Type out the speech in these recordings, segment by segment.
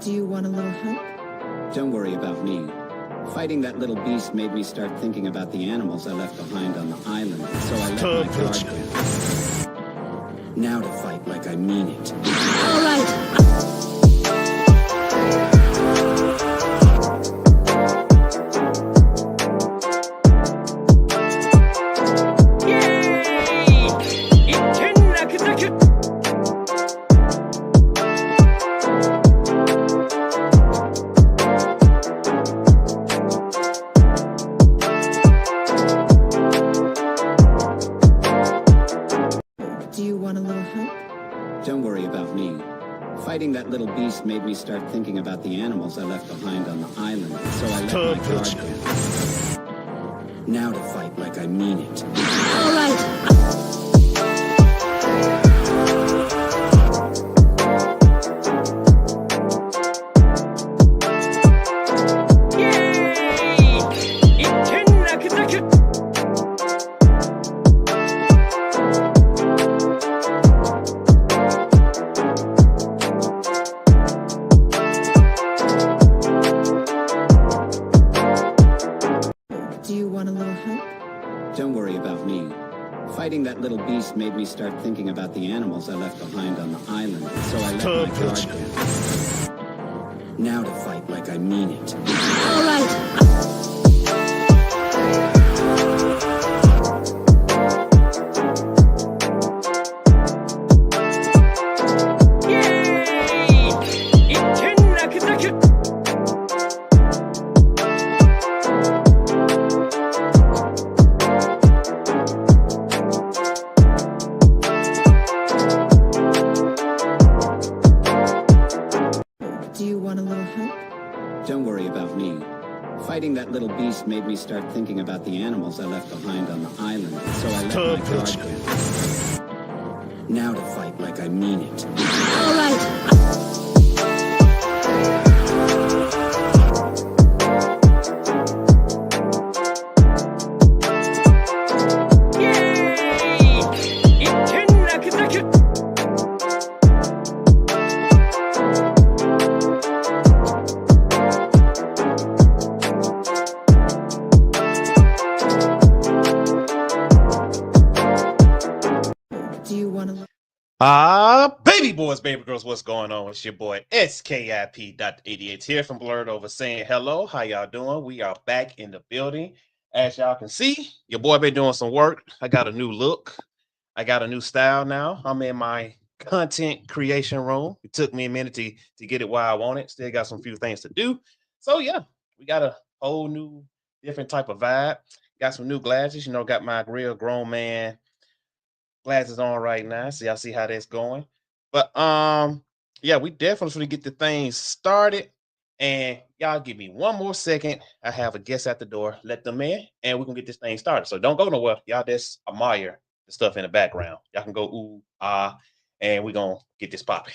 Do you want a little help? Don't worry about me. Fighting that little beast made me start thinking about the animals I left behind on the island, so I let my guard down. Now to fight like I mean it. All right. Do you want a little help? Don't worry about me. Fighting that little beast made me start thinking about the animals I left behind on the island, so I let my guard down. Now to fight like I mean it. All right. Do you want a little help? Don't worry about me. Fighting that little beast made me start thinking about the animals I left behind on the island, so I let my guard down. Now to fight like I mean it. All right. Do you want a little help? Don't worry about me. Fighting that little beast made me start thinking about the animals I left behind on the island, so I let my guard down. Now to fight like I mean it. All right. Do you want to? Baby boys, baby girls, what's going on? It's your boy SKIP.88 here from Blerd over saying hello. How y'all doing? We are back in the building. As y'all can see, your boy been doing some work. I got a new look. I got a new style now. I'm in my content creation room. It took me a minute to get it where I want it. Still got some few things to do. So yeah, we got a whole new different type of vibe. Got some new glasses, got my real grown man glasses on right now. So y'all see how that's going. But yeah, we definitely get the things started. And y'all give me one more second. I have a guest at the door. Let them in, and we're gonna get this thing started. So don't go nowhere. Y'all just admire the stuff in the background. Y'all can go ooh, ah, and we're gonna get this popping.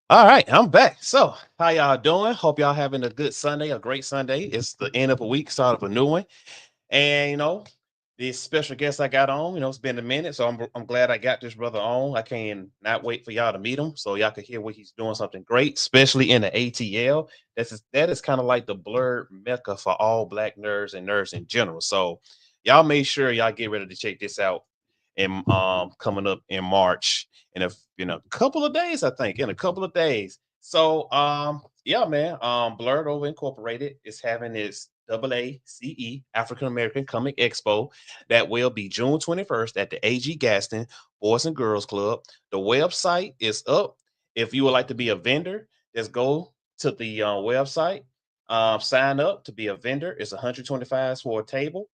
All right, I'm back. So, how y'all doing? Hope y'all having a good Sunday, a great Sunday. It's the end of a week, start of a new one. And this special guest I got on, it's been a minute, so I'm glad I got this brother on. I can not wait for y'all to meet him, so y'all could hear what he's doing something great, especially in the ATL. That is kind of like the Blerd mecca for all Black nerds and nerds in general. So, y'all make sure y'all get ready to check this out. And coming up in March in a couple of days, I think, in a couple of days. So yeah, man, Blerd Over Incorporated is having its AACE African American Comic Expo that will be June 21st at the AG Gaston Boys and Girls Club. The website is up. If you would like to be a vendor, just go to the website, sign up to be a vendor. It's $125 for a table.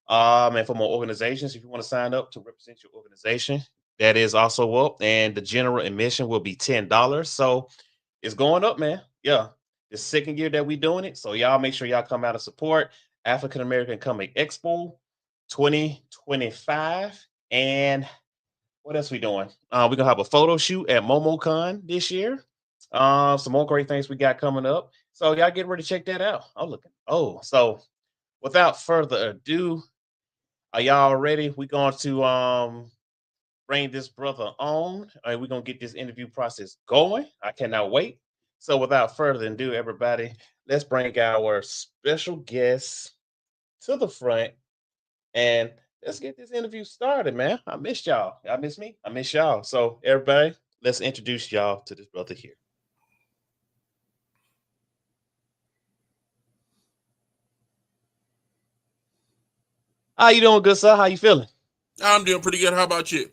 And for more organizations, if you want to sign up to represent your organization, that is also up. And the general admission will be $10. So it's going up, man. Yeah. The second year that we're doing it. So y'all make sure y'all come out and support African American Comic Expo 2025. And What else we doing? We're gonna have a photo shoot at MomoCon this year. Some more great things we got coming up. So y'all get ready to check that out. I'm looking. Oh, so without further ado, are y'all ready? We're going to bring this brother on, and we're gonna get this interview process going. I cannot wait. So without further ado, everybody, let's bring our special guest to the front and let's get this interview started, man. I missed y'all. Y'all miss me? I miss y'all. So everybody, let's introduce y'all to this brother here. How you doing, good sir? How you feeling? I'm doing pretty good. How about you?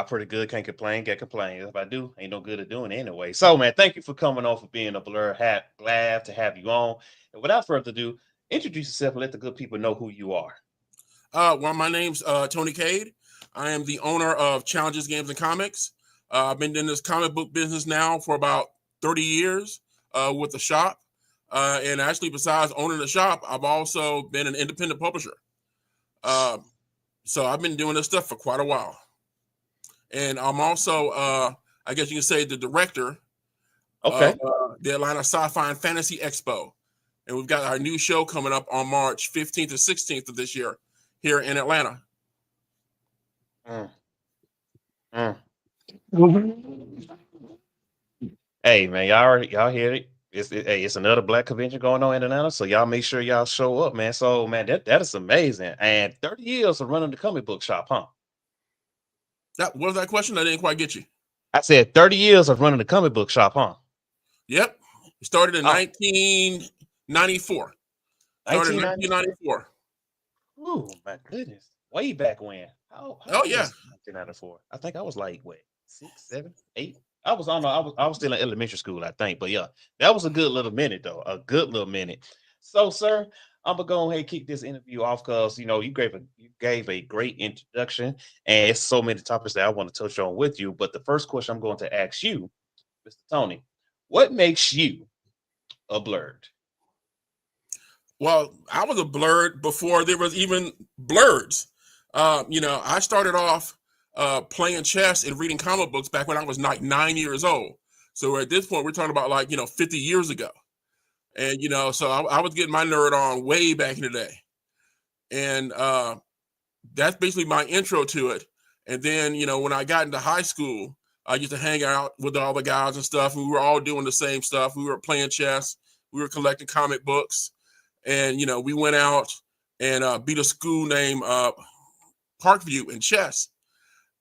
Pretty good. Can't complain. Can't complain. If I do, ain't no good at doing it anyway. So, man, thank you for coming on, for being a Blerd hat. Glad to have you on. And without further ado, introduce yourself and let the good people know who you are. Well, my name's Tony Cade. I am the owner of Challenges Games and Comics. I've been in this comic book business now for about 30 years with the shop. And actually, besides owning the shop, I've also been an independent publisher. So I've been doing this stuff for quite a while. And I'm also, I guess you can say, the director of the Atlanta Sci-Fi and Fantasy Expo. And we've got our new show coming up on March 15th and 16th of this year here in Atlanta. Hey, man, y'all hear it? It's another Black convention going on in Atlanta, so y'all make sure y'all show up, man. So, man, that is amazing. And 30 years of running the comic book shop, huh? What was that question? I didn't quite get you. I said 30 years of running the comic book shop, huh? Yep. It started in 1994. Started in 1994. Oh, my goodness. Way back when. Oh yeah. 1994. I think I was like, what, 6, 7, 8? I was still in elementary school, I think. But yeah, that was a good little minute, though. A good little minute. So, sir, I'm gonna go ahead and kick this interview off because you gave a great introduction, and it's so many topics that I want to touch on with you. But the first question I'm going to ask you, Mr. Tony, what makes you a Blerd? Well, I was a Blerd before there was even Blerds. I started off playing chess and reading comic books back when I was like 9 years old. So at this point, we're talking about 50 years ago. And, so I was getting my nerd on way back in the day. And that's basically my intro to it. And then, when I got into high school, I used to hang out with all the guys and stuff. And we were all doing the same stuff. We were playing chess. We were collecting comic books. And, we went out and beat a school named Parkview in chess.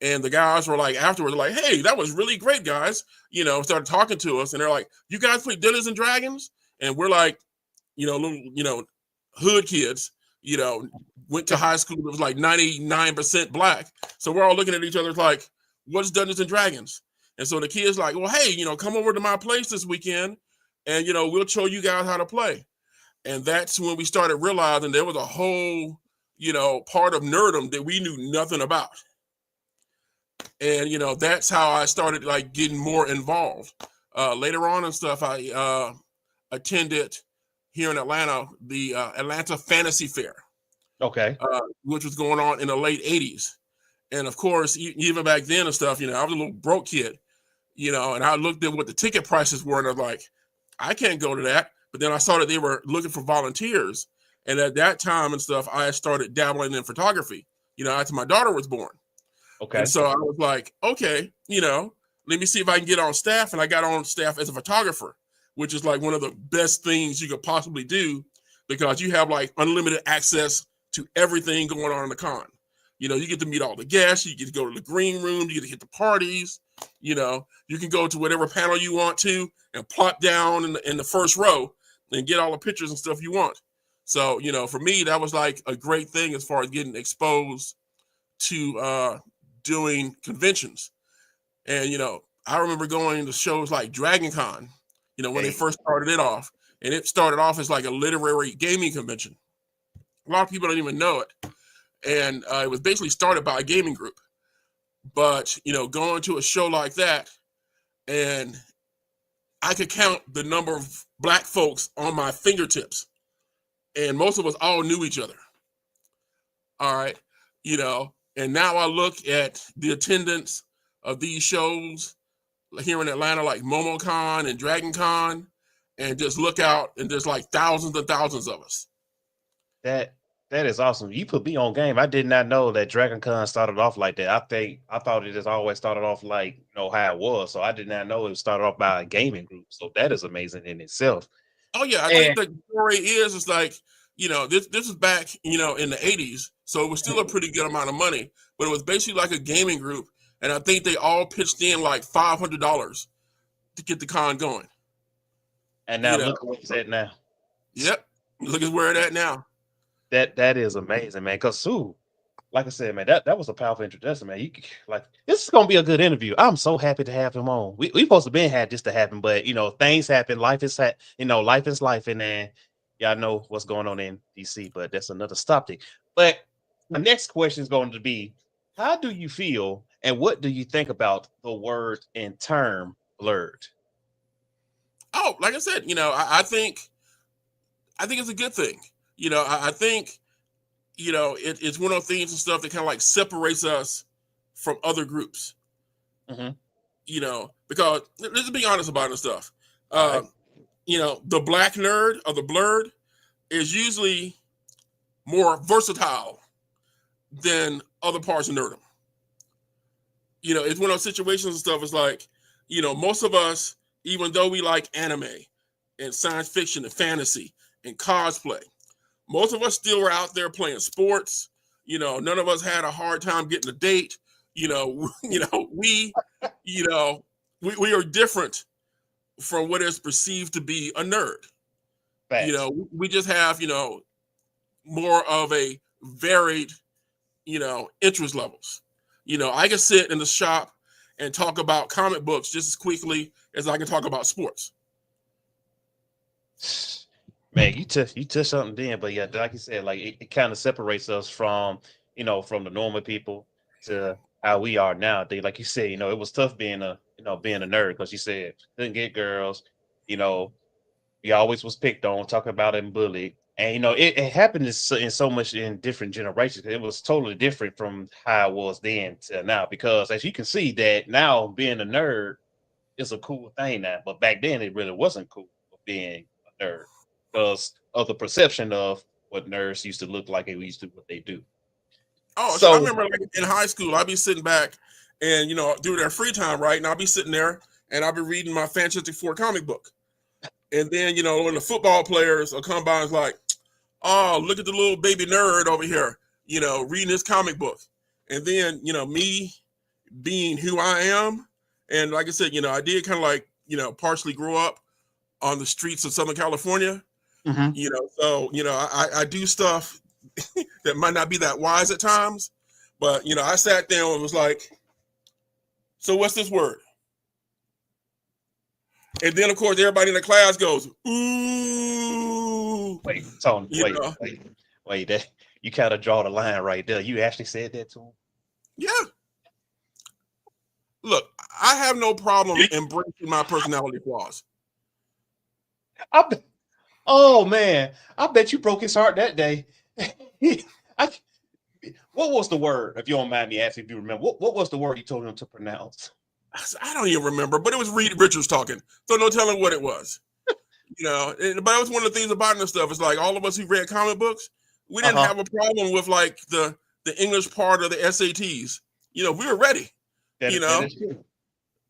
And the guys were like, afterwards, like, hey, that was really great, guys. Started talking to us. And they're like, you guys play Dungeons and Dragons? And we're like, little, hood kids, went to high school. It was like 99% Black. So we're all looking at each other like, what's Dungeons and Dragons? And so the kids like, well, hey, come over to my place this weekend and, we'll show you guys how to play. And that's when we started realizing there was a whole, part of nerdom that we knew nothing about. And, that's how I started getting more involved. Later on and stuff, I attended here in Atlanta, the Atlanta Fantasy Fair. Okay. Which was going on in the late 80s. And of course, even back then and stuff, I was a little broke kid, and I looked at what the ticket prices were and I was like, I can't go to that. But then I saw that they were looking for volunteers. And at that time and stuff, I started dabbling in photography, after my daughter was born. Okay. And so I was like, okay, let me see if I can get on staff. And I got on staff as a photographer, which is like one of the best things you could possibly do because you have unlimited access to everything going on in the con. You get to meet all the guests. You get to go to the green room. You get to hit the parties. You can go to whatever panel you want to and plop down in the first row and get all the pictures and stuff you want. So, for me, that was like a great thing as far as getting exposed to doing conventions. And, I remember going to shows like Dragon Con, when they first started it off. And it started off as like a literary gaming convention. A lot of people don't even know it. And it was basically started by a gaming group. But, going to a show like that, and I could count the number of Black folks on my fingertips. And most of us all knew each other. All right. And now I look at the attendance of these shows here in Atlanta, like MomoCon and DragonCon, and just look out, and there's like thousands and thousands of us. That is awesome. You put me on game. I did not know that Dragon Con started off like that. I thought it just always started off like how it was. So I did not know it started off by a gaming group. So that is amazing in itself. Oh yeah, I think the story is like, this is back, in the 80s. So it was still a pretty good amount of money, but it was basically like a gaming group. And I think they all pitched in like $500 to get the con going. And now look where it's at now. Yep. Look at where it's at now. That is amazing, man. Because like I said, man, that was a powerful introduction, man. This is gonna be a good interview. I'm so happy to have him on. We supposed to been had this to happen, but things happen. Life is life is life, and then y'all know what's going on in DC. But that's another topic. But the next question is going to be, how do you feel, and what do you think about the word and term blerd? Oh, like I said, I think it's a good thing. I think, it's one of those things and stuff that kind of like separates us from other groups. Mm-hmm. Because let's be honest about this stuff. Right. The black nerd or the blerd is usually more versatile than other parts of nerdom. It's one of those situations and stuff. It's like, most of us, even though we like anime and science fiction and fantasy and cosplay, most of us still were out there playing sports. None of us had a hard time getting a date. We are different from what is perceived to be a nerd. Facts. We just have, more of a varied, interest levels. I can sit in the shop and talk about comic books just as quickly as I can talk about sports. Man, you touched something then, but yeah, like you said, like it kind of separates us from from the normal people to how we are nowadays. Like you said, it was tough being a nerd, because you said couldn't get girls, you always was picked on, talking about it and bullied. And it happened in so much in different generations. It was totally different from how it was then to now, because as you can see that now being a nerd is a cool thing now, but back then it really wasn't cool being a nerd, because of the perception of what nerds used to look like and used to what they do. Oh, so I remember like in high school, I'd be sitting back and during their free time, right? And I'll be sitting there and I'll be reading my Fantastic Four comic book. And then, when the football players will come by and it's like, oh, look at the little baby nerd over here, reading his comic book. And then, me being who I am, and like I said, I did kind of like, partially grow up on the streets of Southern California. Mm-hmm. So, I do stuff that might not be that wise at times, but, I sat there and was like, so what's this word? And then, of course, everybody in the class goes, ooh. Wait, Tony, wait. That you kind of draw the line right there. You actually said that to him? Yeah. Look, I have no problem embracing my personality flaws. Oh man, I bet you broke his heart that day. What was the word? If you don't mind me asking, if you remember, what was the word you told him to pronounce? I don't even remember, but it was Reed Richards talking, so no telling what it was. But it was one of the things about this stuff. It's like all of us who read comic books, we didn't have a problem with like the English part of the SATs. We were ready. That is true.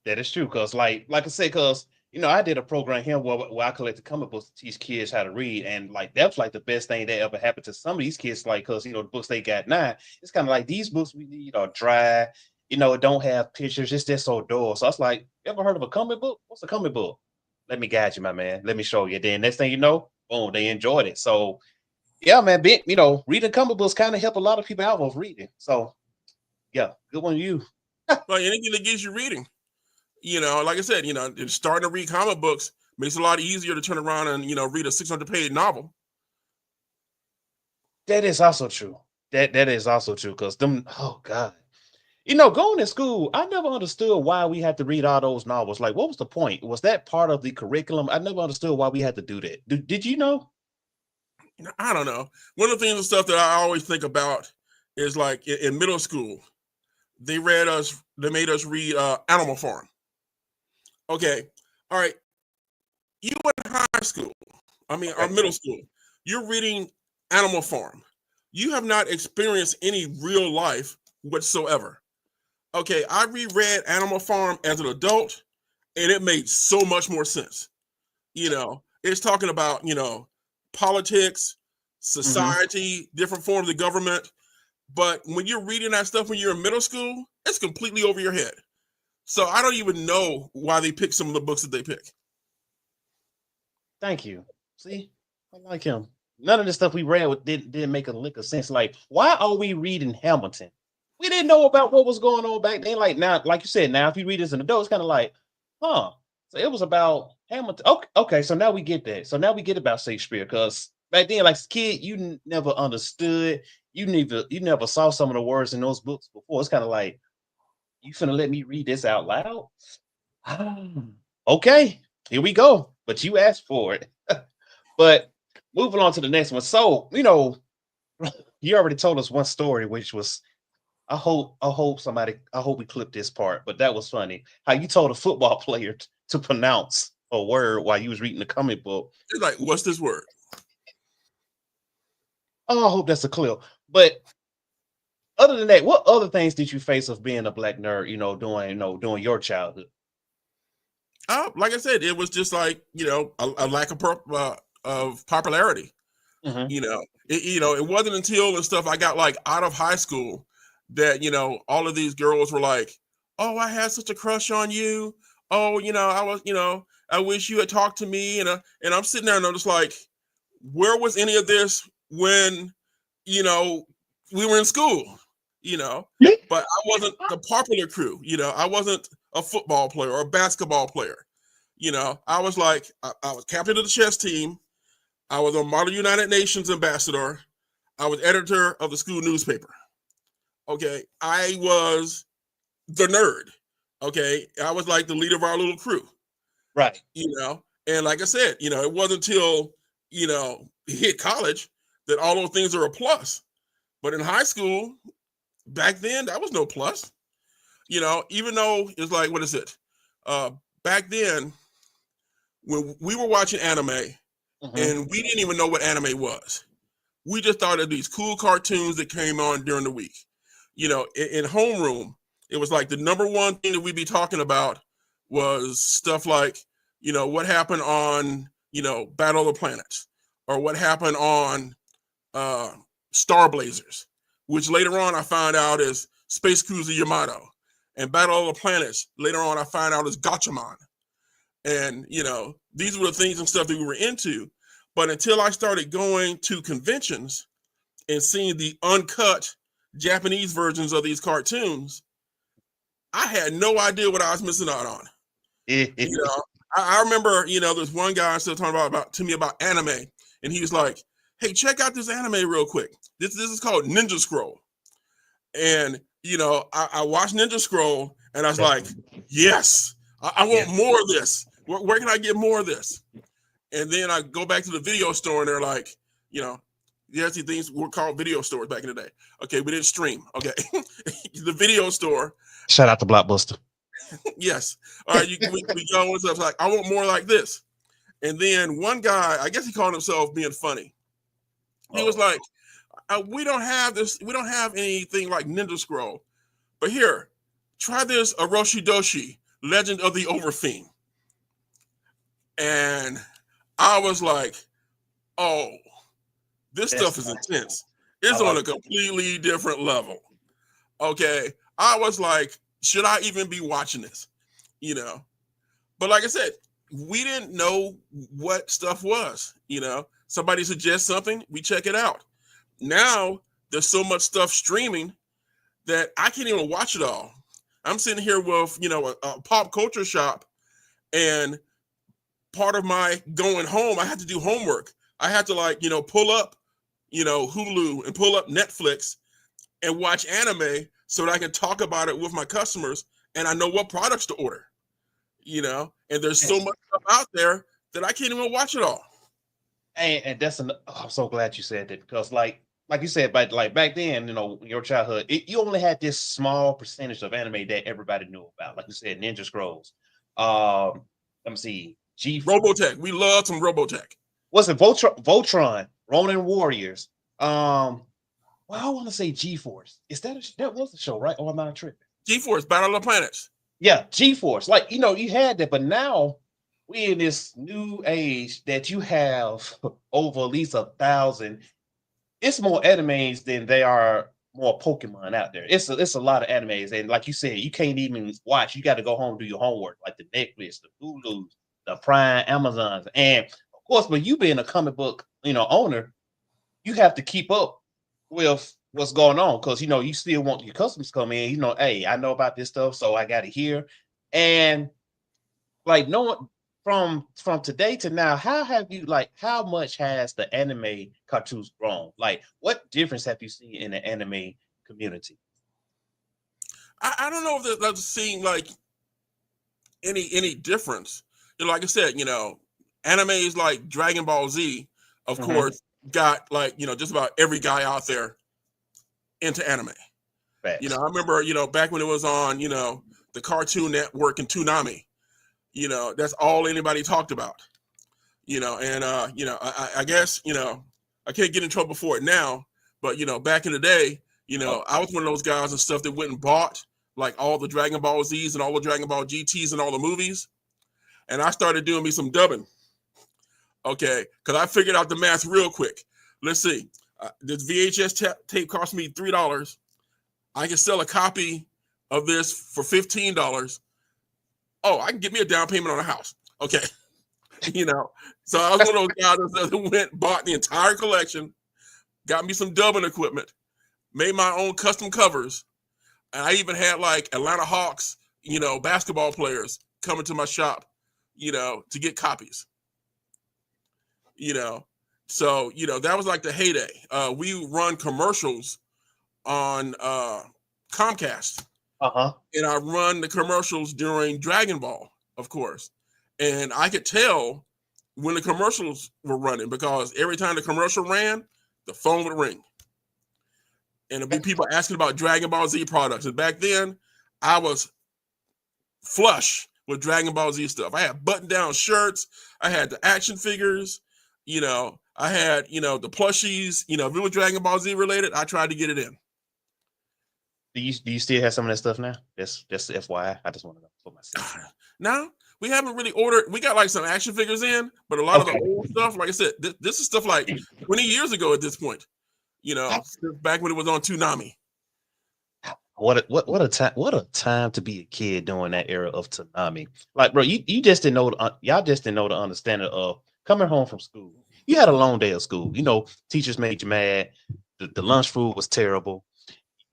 That is true, because like I say, because I did a program here where I collected comic books to teach kids how to read, and like that was like the best thing that ever happened to some of these kids, like because the books they got now, it's kind of like these books we need are dry, it don't have pictures, it's just so dull. So I was like, you ever heard of a comic book? What's a comic book? Let me guide you, my man. Let me show you. Then next thing you know, boom, they enjoyed it. So yeah, man, reading comic books kind of help a lot of people out with reading. So yeah, good one, you. Well, anything that gets you reading. Like I said, starting to read comic books makes it a lot easier to turn around and, read a 600-page novel. That is also true. That is also true, because oh God. Going to school, I never understood why we had to read all those novels. Like, what was the point? Was that part of the curriculum? I never understood why we had to do that. Did you know? I don't know. One of the things and stuff that I always think about is like in middle school, they made us read Animal Farm. Okay, all right. You in high school, or middle school, you're reading Animal Farm. You have not experienced any real life whatsoever. Okay, I reread Animal Farm as an adult, and it made so much more sense. It's talking about, politics, society, different forms of government. But when you're reading that stuff when you're in middle school, it's completely over your head. So I don't even know why they pick some of the books that they pick. Thank you. See, I like him. None of the stuff we read didn't make a lick of sense. Like, why are we reading Hamilton? We didn't know about what was going on back then. Like now, like you said, now if you read as an adult, it's kind of like, huh? So it was about Hamilton. Okay. So now we get that. So now we get about Shakespeare, because back then, like kid, you never understood. You never saw some of the words in those books before. It's kind of like, you finna let me read this out loud? Okay, here we go. But you asked for it. But moving on to the next one. So, you already told us one story, which was, I hope we clip this part, but that was funny. How you told a football player to pronounce a word while you was reading the comic book. It's like, what's this word? Oh, I hope that's a clue. But other than that, what other things did you face of being a black nerd, during your childhood? Like I said, it was just like, a lack of popularity. Mm-hmm. It wasn't until and stuff I got like out of high school that, all of these girls were like, oh, I had such a crush on you. Oh, I was, I wish you had talked to me. And I'm sitting there and I'm just like, where was any of this when, we were in school, but I wasn't the popular crew. I wasn't a football player or a basketball player. I was like, I was captain of the chess team. I was a Model United Nations ambassador. I was editor of the school newspaper. Okay. I was the nerd. Okay. I was like the leader of our little crew. Right. And like I said, it wasn't until, hit college that all those things are a plus. But in high school, back then, that was no plus. Even though it's like, what is it? Back then, when we were watching anime, and we didn't even know what anime was. We just thought of these cool cartoons that came on during the week. In homeroom, it was like the number one thing that we'd be talking about was stuff like, what happened on, Battle of the Planets, or what happened on Star Blazers, which later on I found out is Space Cruiser Yamato, and Battle of the Planets later on I found out is Gatchaman. And, these were the things and stuff that we were into. But until I started going to conventions and seeing the uncut Japanese versions of these cartoons, I had no idea what I was missing out on. I remember, there's one guy still talking about anime, and he was like, hey, check out this anime real quick. This is called Ninja Scroll. And, I watched Ninja Scroll, and I was like, yes, I want more of this. Where can I get more of this? And then I go back to the video store, and they're like, yes, these things were called video stores back in the day. Okay, we didn't stream. Okay, the video store. Shout out to Blockbuster. Yes. All right, we go and stuff like, I want more like this. And then one guy, I guess he called himself being funny. He was like, we don't have this. We don't have anything like Ninja Scroll. But here, try this Aroshidoshi, Legend of the Overfiend. And I was like, oh, this stuff is intense. It's on a completely different level. Okay. I was like, should I even be watching this? But like I said, we didn't know what stuff was. Somebody suggests something, we check it out. Now there's so much stuff streaming that I can't even watch it all. I'm sitting here with, a pop culture shop, and part of my going home, I had to do homework. I had to pull up, Hulu and pull up Netflix and watch anime so that I can talk about it with my customers, and I know what products to order, and there's so much stuff out there that I can't even watch it all. And that's I'm so glad you said that, because like you said, but like back then, your childhood, you only had this small percentage of anime that everybody knew about. Like you said, Ninja Scrolls. Let me see, Robotech. We love some Robotech. Was it Voltron, Ronin Warriors? Well, I want to say G-Force. Is that was the show, right? Or am I tripping? G-Force, Battle of the Planets. Yeah, G-Force. Like, you had that, but now we in this new age that you have over at least 1,000. It's more animes than they are more Pokemon out there. It's a lot of animes, and like you said, you can't even watch. You got to go home and do your homework, like the Netflix, the Hulu, the Prime, Amazons, and of course, when you being a comic book, owner, you have to keep up with what's going on because you still want your customers to come in. Hey, I know about this stuff, so I got it here, and like knowing from today to now, how much has the anime cartoons grown? Like, what difference have you seen in the anime community? I don't know if that's seeing like any difference. Like I said, animes like Dragon Ball Z, of course, got like just about every guy out there into anime. Facts. I remember back when it was on the Cartoon Network and Toonami. That's all anybody talked about. And I guess I can't get in trouble for it now, but back in the day, I was one of those guys and stuff that went and bought like all the Dragon Ball Z's and all the Dragon Ball GTs and all the movies, and I started doing me some dubbing. Okay, because I figured out the math real quick. Let's see, this VHS tape cost me $3. I can sell a copy of this for $15. Oh, I can get me a down payment on a house. Okay. So I was one of those guys that went, bought the entire collection, got me some dubbing equipment, made my own custom covers. And I even had like Atlanta Hawks, basketball players coming to my shop, to get copies. So, that was like the heyday. We run commercials on Comcast. And I run the commercials during Dragon Ball, of course. And I could tell when the commercials were running because every time the commercial ran, the phone would ring. And it'd be people asking about Dragon Ball Z products. And back then, I was flush with Dragon Ball Z stuff. I had button-down shirts. I had the action figures. I had, the plushies. If it was Dragon Ball Z related, I tried to get it in. Do you still have some of that stuff now? Just FYI. I just want to know for myself. No, we haven't really ordered. We got like some action figures in, but a lot of the old stuff, like I said, this is stuff like 20 years ago at this point. Back when it was on Toonami. What a time to be a kid during that era of Toonami. Like, bro, you just didn't know y'all just didn't know the understanding of coming home from school. You had a long day of school. Teachers made you mad. The lunch food was terrible.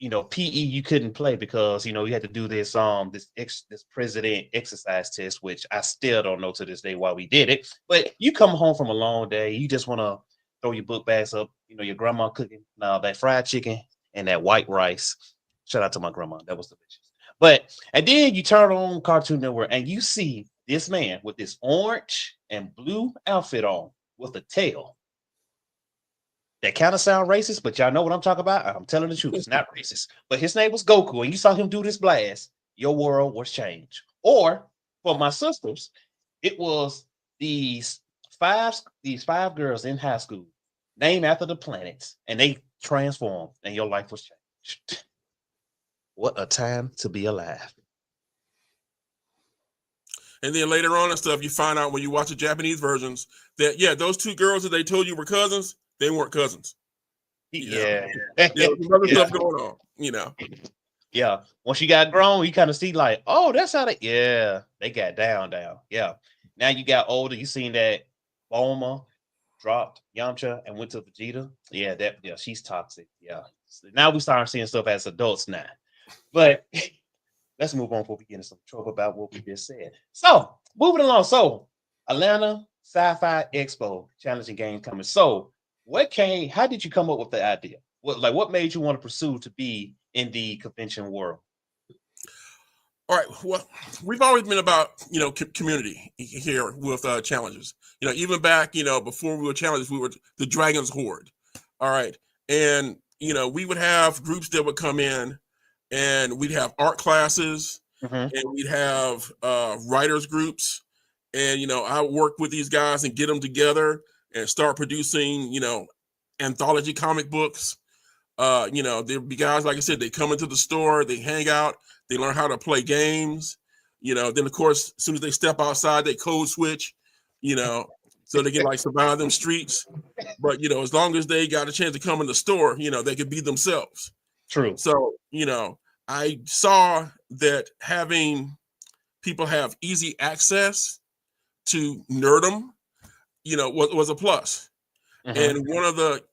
PE you couldn't play because you had to do this this president exercise test, which I still don't know to this day why we did it. But you come home from a long day, you just want to throw your book bags up. Your grandma cooking that fried chicken and that white rice. Shout out to my grandma, that was delicious. And then you turn on Cartoon Network and you see this man with this orange and blue outfit on with a tail. That kind of sound racist, but y'all know what I'm talking about. I'm telling the truth. It's not racist. But his name was Goku, and you saw him do this blast. Your world was changed. Or for my sisters, it was these five girls in high school named after the planets, and they transformed, and your life was changed. What a time to be alive. And then later on and stuff, you find out when you watch the Japanese versions that, those two girls that they told you were cousins, they weren't cousins. Yeah. Some other stuff going on, Yeah. Once you got grown, you kind of see like, oh, that's how they got down. Yeah. Now you got older, you seen that Bulma dropped Yamcha and went to Vegeta. Yeah, she's toxic. Yeah. Now we start seeing stuff as adults now. But let's move on before we get into some trouble about what we just said. So, moving along. So, Atlanta Sci-Fi Expo challenging game coming. So, how did you come up with the idea? What made you want to pursue to be in the convention world? All right. Well, we've always been about, community here with challenges. Even back, before we were challenged, we were the Dragon's Horde. All right. And, we would have groups that would come in, and we'd have art classes, Mhm. and we'd have writers groups. And, I would work with these guys and get them together and start producing, anthology comic books. There'd be guys, like I said, they come into the store, they hang out, they learn how to play games. Then of course, as soon as they step outside, they code switch, so they can like survive them streets. But as long as they got a chance to come in the store, they could be themselves. True. So, I saw that having people have easy access to nerdom, was a plus. Mhm. And one of the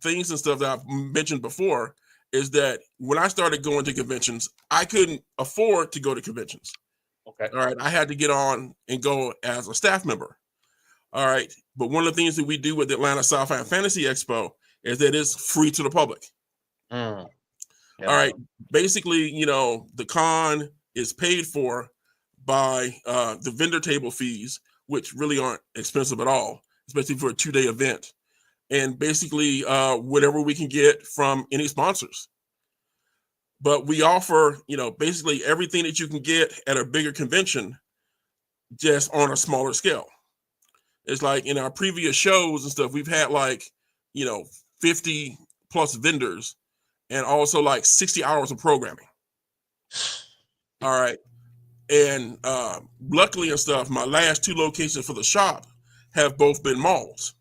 things and stuff that I've mentioned before is that when I started going to conventions, I couldn't afford to go to conventions. Okay. All right. I had to get on and go as a staff member. All right. But one of the things that we do with the Atlanta Sci-Fi and Fantasy Expo is that it's free to the public. Mm. Yeah. All right. Basically, the con is paid for by the vendor table fees, which really aren't expensive at all, especially for a 2-day event. And basically whatever we can get from any sponsors. But we offer, basically everything that you can get at a bigger convention, just on a smaller scale. It's like in our previous shows and stuff, we've had 50 plus vendors and also like 60 hours of programming. All right. And luckily and stuff, my last 2 locations for the shop have both been malls.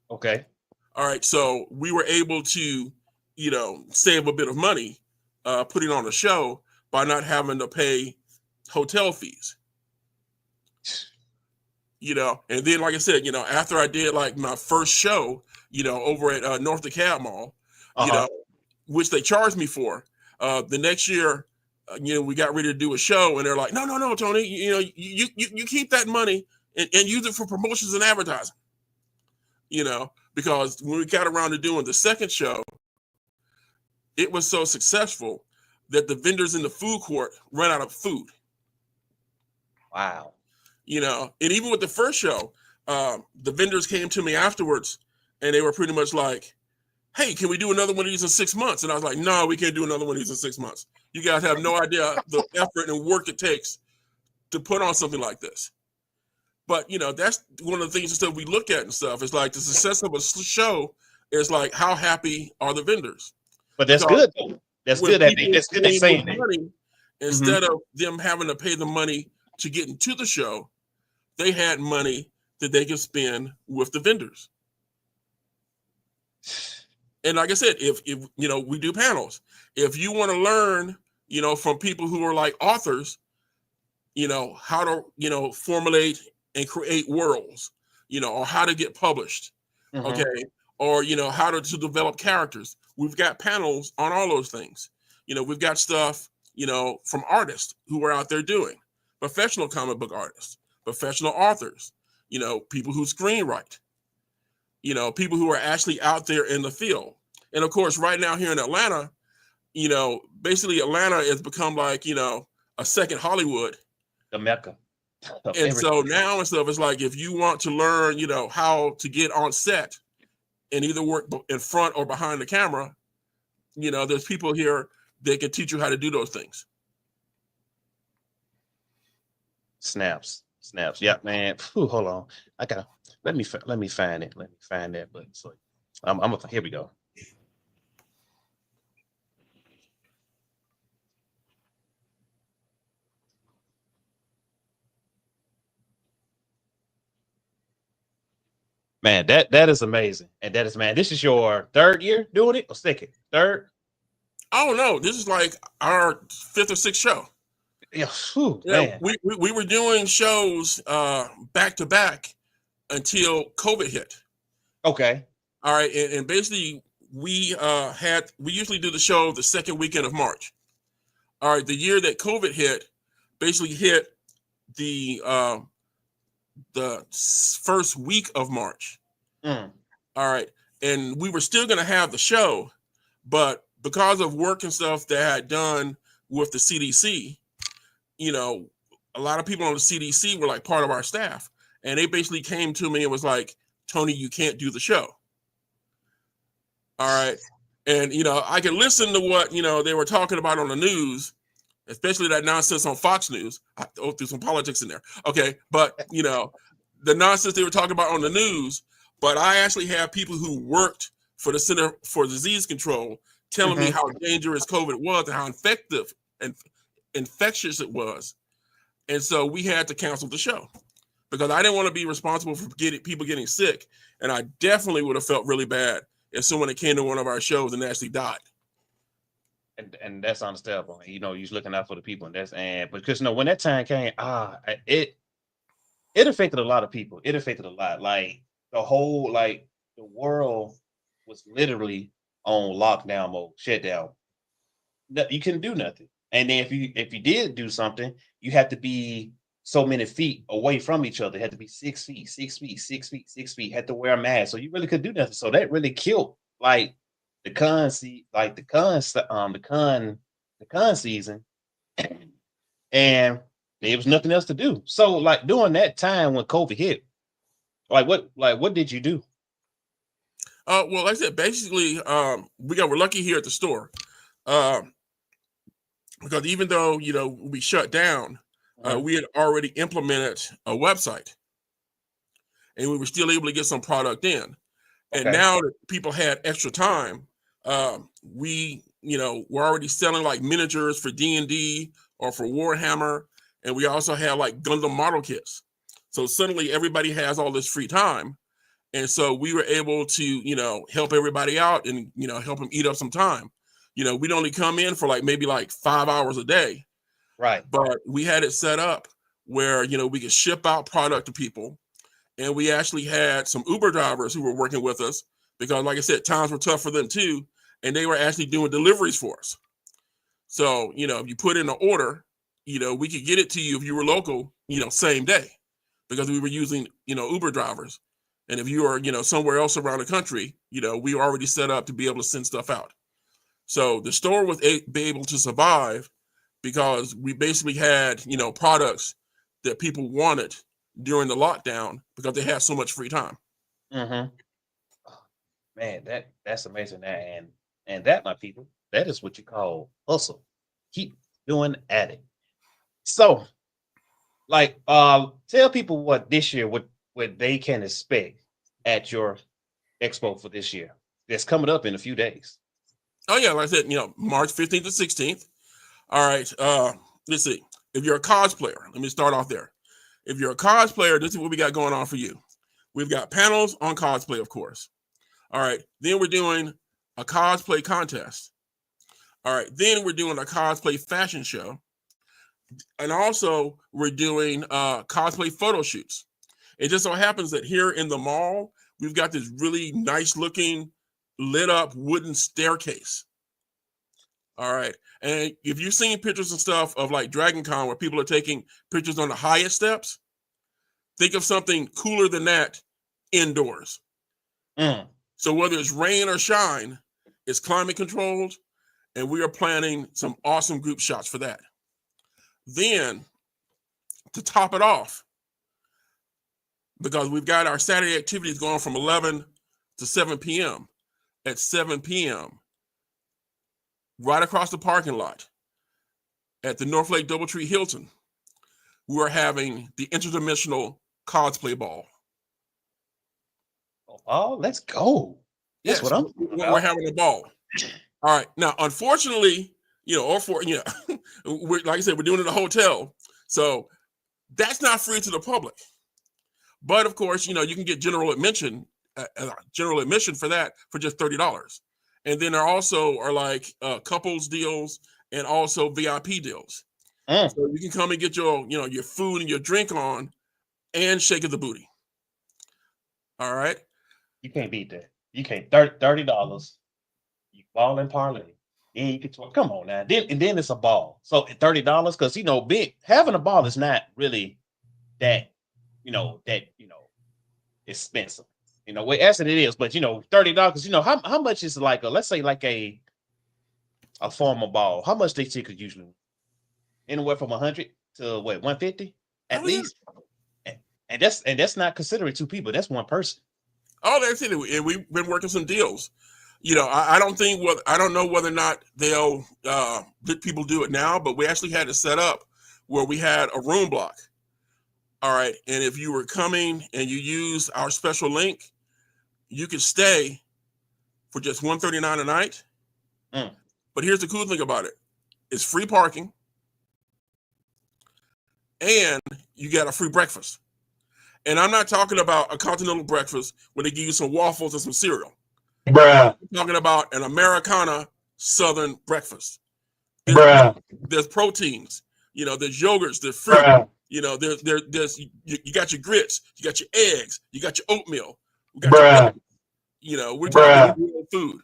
Okay. All right, so we were able to, save a bit of money putting on a show by not having to pay hotel fees. And then, like I said, after I did like my first show, over at North DeKalb Mall, which they charged me for, the next year, we got ready to do a show, and they're like, no, Tony, you keep that money and use it for promotions and advertising. Because when we got around to doing the second show, it was so successful that the vendors in the food court ran out of food. Wow. And even with the first show, the vendors came to me afterwards, and they were pretty much like, hey, can we do another one of these in 6 months? And I was like, no, we can't do another one of these in 6 months. You guys have no idea the effort and work it takes to put on something like this. But, that's one of the things and stuff we look at and stuff. It's like the success of a show is like, how happy are the vendors? But that's good, though. That's good. That's good they're saying that. Money, instead of them having to pay the money to get into the show, they had money that they could spend with the vendors. And like I said, if we do panels, if you want to learn, from people who are like authors, how to, formulate and create worlds, or how to get published, okay, or how to develop characters. We've got panels on all those things. We've got stuff, from artists who are out there doing, professional comic book artists, professional authors, people who screenwrite, people who are actually out there in the field. And of course, right now here in Atlanta, basically Atlanta has become like, a second Hollywood. The Mecca. And so now and stuff, it's like, if you want to learn, how to get on set and either work in front or behind the camera, there's people here that can teach you how to do those things. Snaps. Yeah, man. Whew, hold on. Let me find it. Let me find that. But so here we go. Man, that is amazing. And that is, man, this is your 3rd year doing it, or 2nd? 3rd? Oh no, this is like our 5th or 6th show. Yeah, whew, man. We were doing shows back to back until COVID hit. Okay. All right, and basically we usually do the show the 2nd weekend of March. All right, the year that COVID hit, basically hit the first week of March. Mm. All right, and we were still going to have the show, but because of work and stuff that I had done with the CDC, a lot of people on the CDC were like part of our staff, and they basically came to me and was like, Tony, you can't do the show. All right. And I could listen to what they were talking about on the news, especially that nonsense on Fox News. I threw some politics in there. Okay, but the nonsense they were talking about on the news. But I actually have people who worked for the Center for Disease Control telling me how dangerous COVID was and how effective and infectious it was. And so we had to cancel the show because I didn't want to be responsible for people getting sick. And I definitely would have felt really bad if someone that came to one of our shows and actually died. And that's understandable. You're looking out for the people, and because when that time came, it affected a lot of people. It affected a lot. Like the whole, the world was literally on lockdown mode, shutdown. You couldn't do nothing. And then if you did do something, you had to be so many feet away from each other. It had to be 6 feet, 6 feet, 6 feet, 6 feet. Had to wear a mask, so you really could do nothing. So that really killed the con season, and there was nothing else to do. So during that time when COVID hit, what did you do? Well, like I said, basically, we're lucky here at the store, because even though we shut down, we had already implemented a website, and we were still able to get some product in. And now that people had extra time, we're already selling miniatures for D&D or for Warhammer, and we also have Gundam model kits. So suddenly everybody has all this free time, and so we were able to help everybody out and help them eat up some time. We'd only come in for maybe 5 hours a day, right? But we had it set up where we could ship out product to people. And we actually had some Uber drivers who were working with us because, like I said, times were tough for them too. And they were actually doing deliveries for us. So, if you put in an order, we could get it to you if you were local, same day, because we were using, Uber drivers. And if you are, somewhere else around the country, we were already set up to be able to send stuff out. So the store was be able to survive because we basically had, products that people wanted during the lockdown because they had so much free time. Man, that's amazing. And that, my people, that is what you call hustle. Keep doing at it. So, tell people what this year, what they can expect at your expo for this year. That's coming up in a few days. Oh yeah, like I said, March 15th to 16th. All right. Let's see. If you're a cosplayer, let me start off there. If you're a cosplayer, this is what we got going on for you. We've got panels on cosplay, of course. All right. Then we're doing a cosplay contest. All right. Then we're doing a cosplay fashion show. And also we're doing cosplay photo shoots. It just so happens that here in the mall, we've got this really nice looking lit up wooden staircase. All right. And if you've seen pictures and stuff of Dragon Con where people are taking pictures on the highest steps, think of something cooler than that indoors. So whether it's rain or shine, it's climate controlled, and we are planning some awesome group shots for that. Then, to top it off, because we've got our Saturday activities going from 11 to 7 p.m. At 7 p.m., right across the parking lot at the North Lake Doubletree Hilton, we are having the interdimensional cosplay ball. Oh, let's go. That's what we're having a ball. All right. Now, unfortunately, we're, like I said, we're doing it at a hotel. So that's not free to the public. But of course, you can get general admission for that for just $30. And then there also are couples deals and also VIP deals. So you can come and get your food and your drink on and shake of the booty. All right. You can't beat that. You can't. $30. You ball and parlay. Then you can come on now. Then it's a ball. So $30, because having a ball is not really that expensive. As it is, but $30, how much is let's say a formal ball? How much they tickets usually? Anywhere from 100 to 150 at least. And that's not considering two people. That's one person. Oh, that's it. And we've been working some deals. I don't think I don't know whether or not they'll let people do it now, but we actually had it set up where we had a room block. All right, and if you were coming and you use our special link, you could stay for just $139 a night. But here's the cool thing about it: it's free parking, and you get a free breakfast. And I'm not talking about a continental breakfast where they give you some waffles and some cereal. Bruh. I'm talking about an Americana Southern breakfast. There's proteins, there's yogurts, there's fruit, Bruh. there's you got your grits, you got your eggs, you got your oatmeal, we got Bruh. we're talking real food.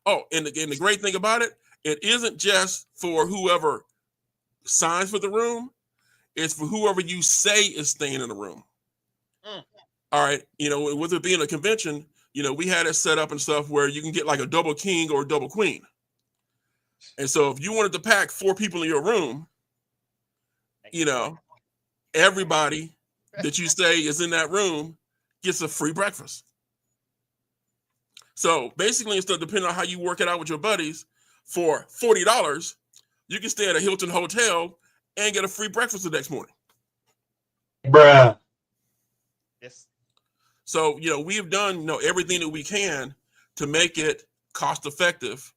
Oh, and the great thing about it, it isn't just for whoever signs for the room, it's for whoever you say is staying in the room. All right, with it being a convention, we had it set up and stuff where you can get like a double king or a double queen. And so if you wanted to pack 4 people in your room, everybody that you say is in that room gets a free breakfast. So basically, instead of depending on how you work it out with your buddies, for $40, you can stay at a Hilton hotel and get a free breakfast the next morning. Bruh. Yes. So, we've done, everything that we can to make it cost effective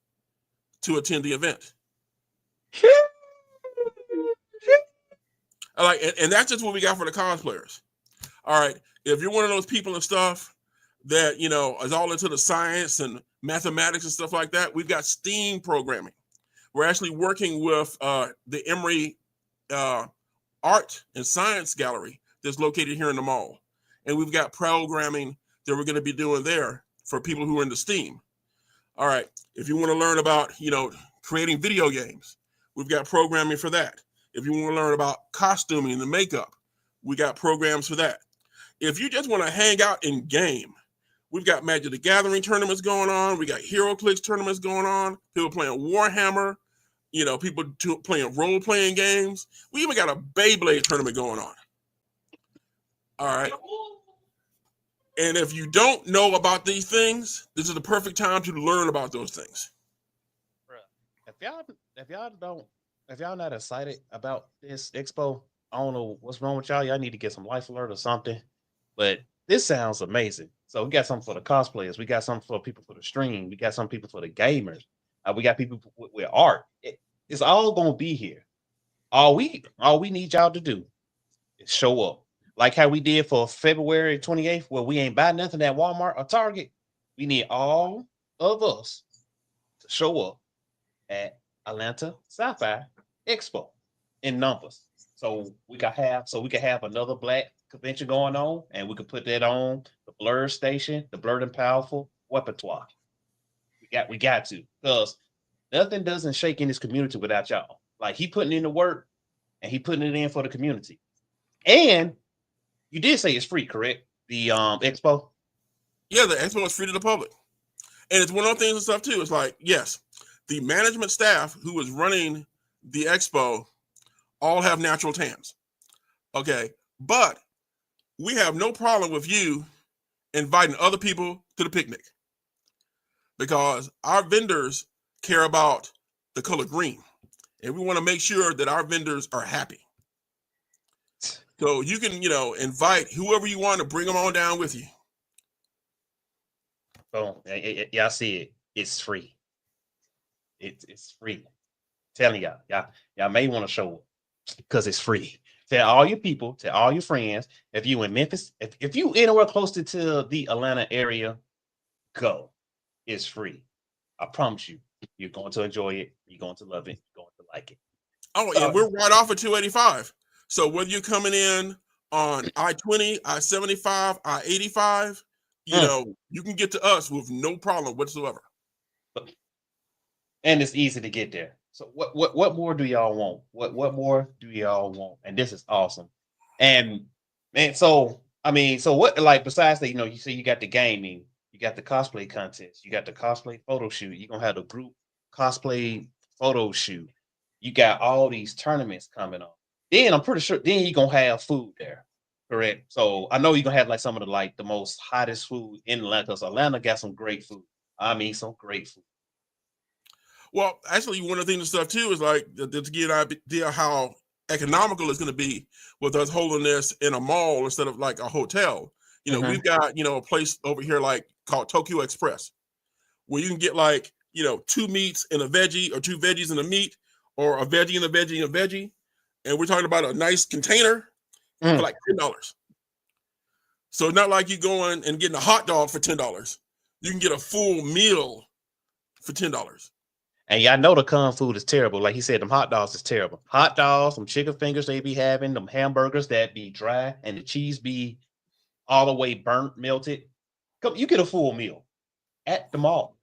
to attend the event. And that's just what we got for the cosplayers. All right. If you're one of those people and stuff that, is all into the science and mathematics and stuff like that, we've got STEAM programming. We're actually working with the Emory Art and Science Gallery that's located here in the mall. And we've got programming that we're going to be doing there for people who are into STEAM. All right. If you want to learn about, creating video games, we've got programming for that. If you want to learn about costuming and the makeup, we got programs for that. If you just want to hang out and game, we've got Magic the Gathering tournaments going on. We got HeroClix tournaments going on. People playing Warhammer, people playing role-playing games. We even got a Beyblade tournament going on. All right. And if you don't know about these things, this is the perfect time to learn about those things. If y'all not excited about this expo, I don't know what's wrong with y'all. Y'all need to get some life alert or something. But this sounds amazing. So we got something for the cosplayers. We got something for people for the stream. We got some people for the gamers. We got people with art. It's all gonna be here. All we need y'all to do is show up. Like how we did for February 28th, where we ain't buy nothing at Walmart or Target. We need all of us to show up at Atlanta Sci-Fi Expo in numbers. So we can have another Black convention going on, and we can put that on the Blerd station, the Blerd and Powerful repertoire. We got to, because nothing doesn't shake in this community without y'all. Like, he putting in the work and he putting it in for the community. And you did say it's free, correct? The expo? Yeah, the expo is free to the public. And it's one of those things and stuff too. It's like, yes, the management staff who is running the expo all have natural tans. Okay. But we have no problem with you inviting other people to the picnic, because our vendors care about the color green, and we want to make sure that our vendors are happy. So you can, invite whoever you want to bring them on down with you. Oh, y'all see it. It's free. It's free. Telling y'all may want to show up because it's free. Tell all your people, tell all your friends. If you in Memphis, if you anywhere close to the Atlanta area, go. It's free. I promise you, you're going to enjoy it. You're going to love it. You're going to like it. Oh, and we're right off of 285. So whether you're coming in on I-20, I-75, I-85, you can get to us with no problem whatsoever. And it's easy to get there. So what more do y'all want? What more do y'all want? And this is awesome. And so what, like, besides that, you say you got the gaming, you got the cosplay contest, you got the cosplay photo shoot, you're gonna have the group cosplay photo shoot, you got all these tournaments coming on. Then I'm pretty sure then you're gonna have food there, correct? So I know you're gonna have like some of the most hottest food in Atlanta, because Atlanta got some great food. I mean, some great food. Well, actually, one of the things and stuff too is like to get an idea how economical it's going to be with us holding this in a mall instead of like a hotel. We've got a place over here like called Tokyo Express, where you can get like 2 meats and a veggie, or 2 veggies and a meat, or a veggie and a veggie and a veggie, and we're talking about a nice container for like $10. So it's not like you going and getting a hot dog for $10. You can get a full meal for $10. And y'all know the con food is terrible. Like he said, them hot dogs is terrible. Hot dogs, some chicken fingers they be having, them hamburgers that be dry, and the cheese be all the way burnt, melted. Come, you get a full meal at the mall.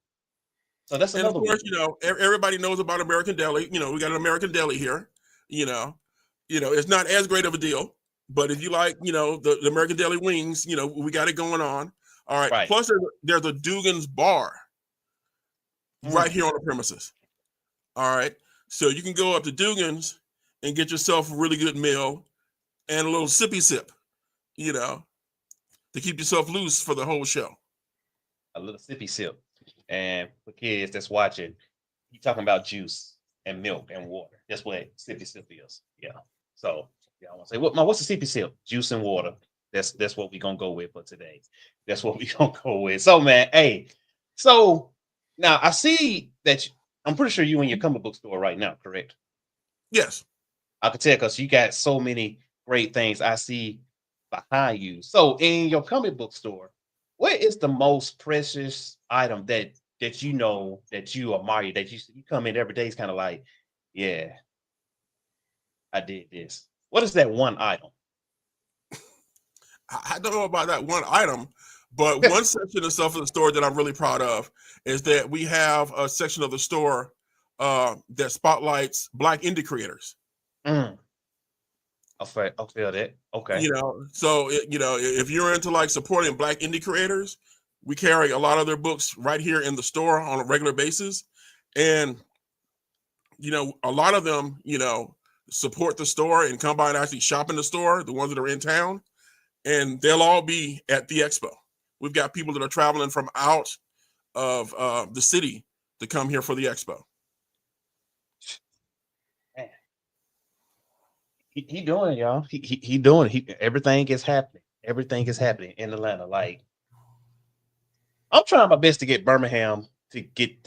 So that's another one. And of course, everybody knows about American Deli. We got an American Deli here. It's not as great of a deal, but if you like, the American Deli wings, we got it going on. All right. Plus, there's a Dugan's bar right here on the premises. All right. So you can go up to Dugan's and get yourself a really good meal and a little sippy sip, to keep yourself loose for the whole show. A little sippy sip. And for kids that's watching, you talking about juice and milk and water. That's what sippy sip is. Yeah. So yeah, I want to say, what's a sippy sip? Juice and water. That's what we're gonna go with for today. That's what we're gonna go with. So man, hey, so now I see that I'm pretty sure you in your comic book store right now, correct? Yes. I could tell because you got so many great things I see behind you. So in your comic book store, what is the most precious item that that you admire, that you come in every day is kind of like, yeah, I did this. What is that one item? I don't know about that one item, but one section of stuff in the store that I'm really proud of is that we have a section of the store that spotlights Black indie creators. I'll feel that. Okay. So if you're into like supporting Black indie creators, we carry a lot of their books right here in the store on a regular basis, and a lot of them support the store and come by and actually shop in the store. The ones that are in town. And they'll all be at the expo. We've got people that are traveling from out of the city to come here for the expo. Man. He doing it, y'all. He doing it. Everything is happening. Everything is happening in Atlanta. Like, I'm trying my best to get Birmingham to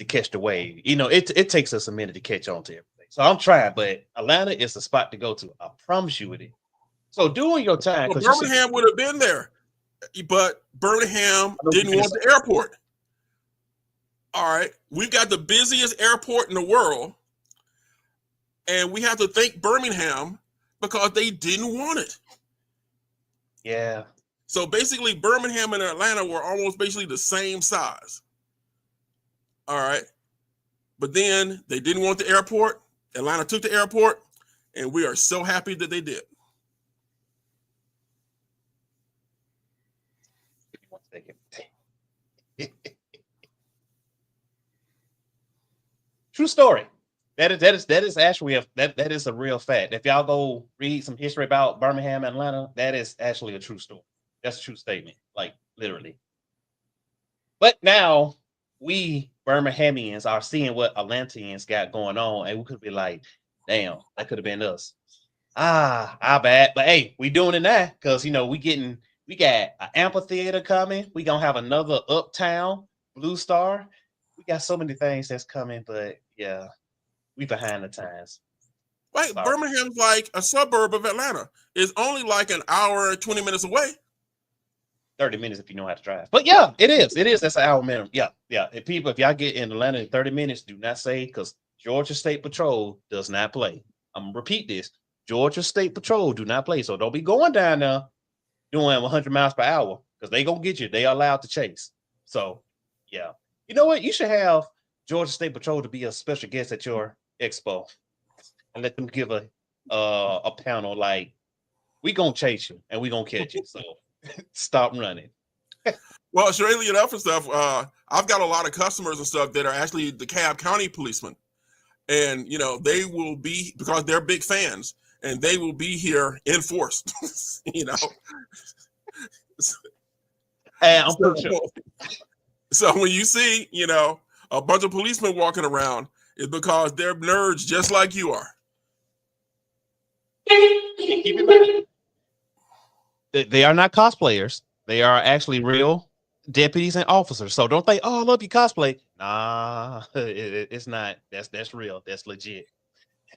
catch the wave. It takes us a minute to catch on to everything. So I'm trying, but Atlanta is the spot to go to. I promise you it is. So during your time, well, Birmingham would have been there, but Birmingham didn't want the airport. All right, we've got the busiest airport in the world, and we have to thank Birmingham because they didn't want it. Yeah. So basically, Birmingham and Atlanta were almost basically the same size. All right, but then they didn't want the airport. Atlanta took the airport, and we are so happy that they did. True story. That is actually that is a real fact. If y'all go read some history about Birmingham, Atlanta, that is actually a true story. That's a true statement, like literally. But now we Birminghamians are seeing what Atlanteans got going on, and we could be like, damn, that could have been us. Our bad. But hey, we doing it now because we got an amphitheater coming. We gonna have another Uptown, Blue Star. We got so many things that's coming, but yeah, we behind the times. Right, Birmingham's like a suburb of Atlanta. It's only like an hour and 20 minutes away. 30 minutes if you know how to drive. But yeah, it is. That's an hour minimum. Yeah. If y'all get in Atlanta in 30 minutes, do not say, because Georgia State Patrol does not play. I'm gonna repeat this. Georgia State Patrol do not play. So don't be going down there doing 100 miles per hour, because they gonna get you. They are allowed to chase. So yeah. You know what? You should have Georgia State Patrol to be a special guest at your expo and let them give a panel like, we gonna chase you and we gonna catch you. So stop running. Well, strangely enough and stuff, I've got a lot of customers and stuff that are actually the Cobb County policemen. And, they will be, because they're big fans, and they will be here in force, And I'm pretty sure. So when you see, a bunch of policemen walking around, it's because they're nerds just like you are. Keep in mind, they are not cosplayers. They are actually real deputies and officers. So don't think, oh, I love you cosplay. Nah, it's not. That's real. That's legit.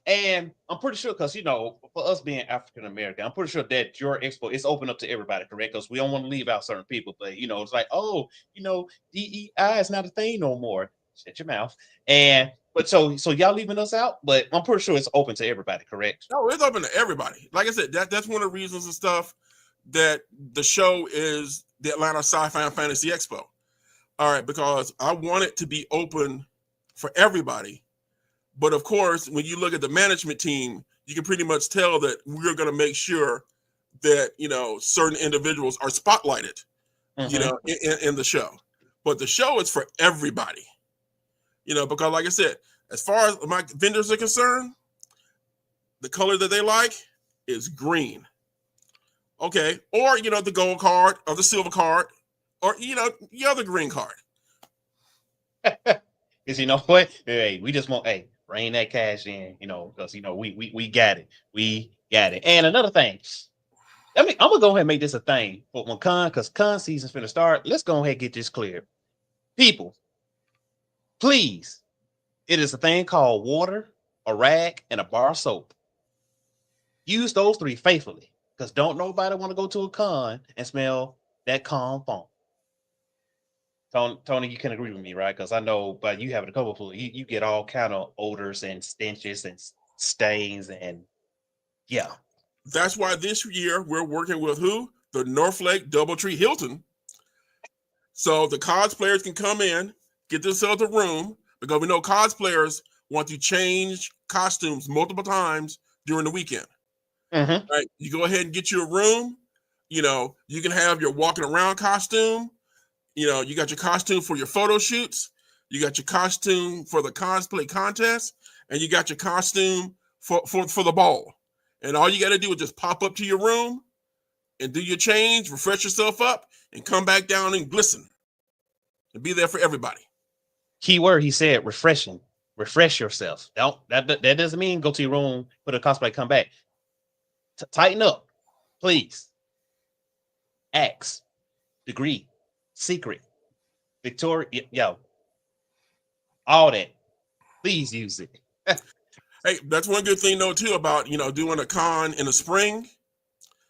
And I'm pretty sure, because for us being African American, I'm pretty sure that your expo is open up to everybody, correct? Because we don't want to leave out certain people. But it's like, oh, DEI is not a thing no more. Shut your mouth. And but so y'all leaving us out, but I'm pretty sure it's open to everybody, correct? No, it's open to everybody. Like I said, that's one of the reasons and stuff that the show is the Atlanta Sci-Fi and Fantasy Expo. All right, because I want it to be open for everybody. But of course, when you look at the management team, you can pretty much tell that we're going to make sure that, certain individuals are spotlighted, in the show. But the show is for everybody, because like I said, as far as my vendors are concerned, the color that they like is green. Okay. Or, the gold card or the silver card or, the other green card. Because you know what? Hey, we just want, bring that cash in, because, we got it. We got it. And another thing, I'm going to go ahead and make this a thing for when because con season's finna start. Let's go ahead and get this clear. People, please, it is a thing called water, a rag, and a bar of soap. Use those 3 faithfully, because don't nobody want to go to a con and smell that con foam. Tony, you can agree with me, right? Because I know, but you have a couple of you get all kind of odors and stenches and stains, and yeah. That's why this year we're working with who? The Northlake Doubletree Hilton. So the cosplayers can come in, get themselves a room, because we know cosplayers want to change costumes multiple times during the weekend. Mm-hmm. Right? You go ahead and get you a room. You can have your walking around costume. You got your costume for your photo shoots. You got your costume for the cosplay contest, and you got your costume for the ball. And all you got to do is just pop up to your room and do your change, refresh yourself up, and come back down and glisten and be there for everybody. Key word, he said, refreshing. Refresh yourself. That doesn't mean go to your room, put a cosplay, come back. Tighten up, please. Axe, degree, secret, Victoria, all that. Please use it. Hey, that's one good thing though too about doing a con in the spring.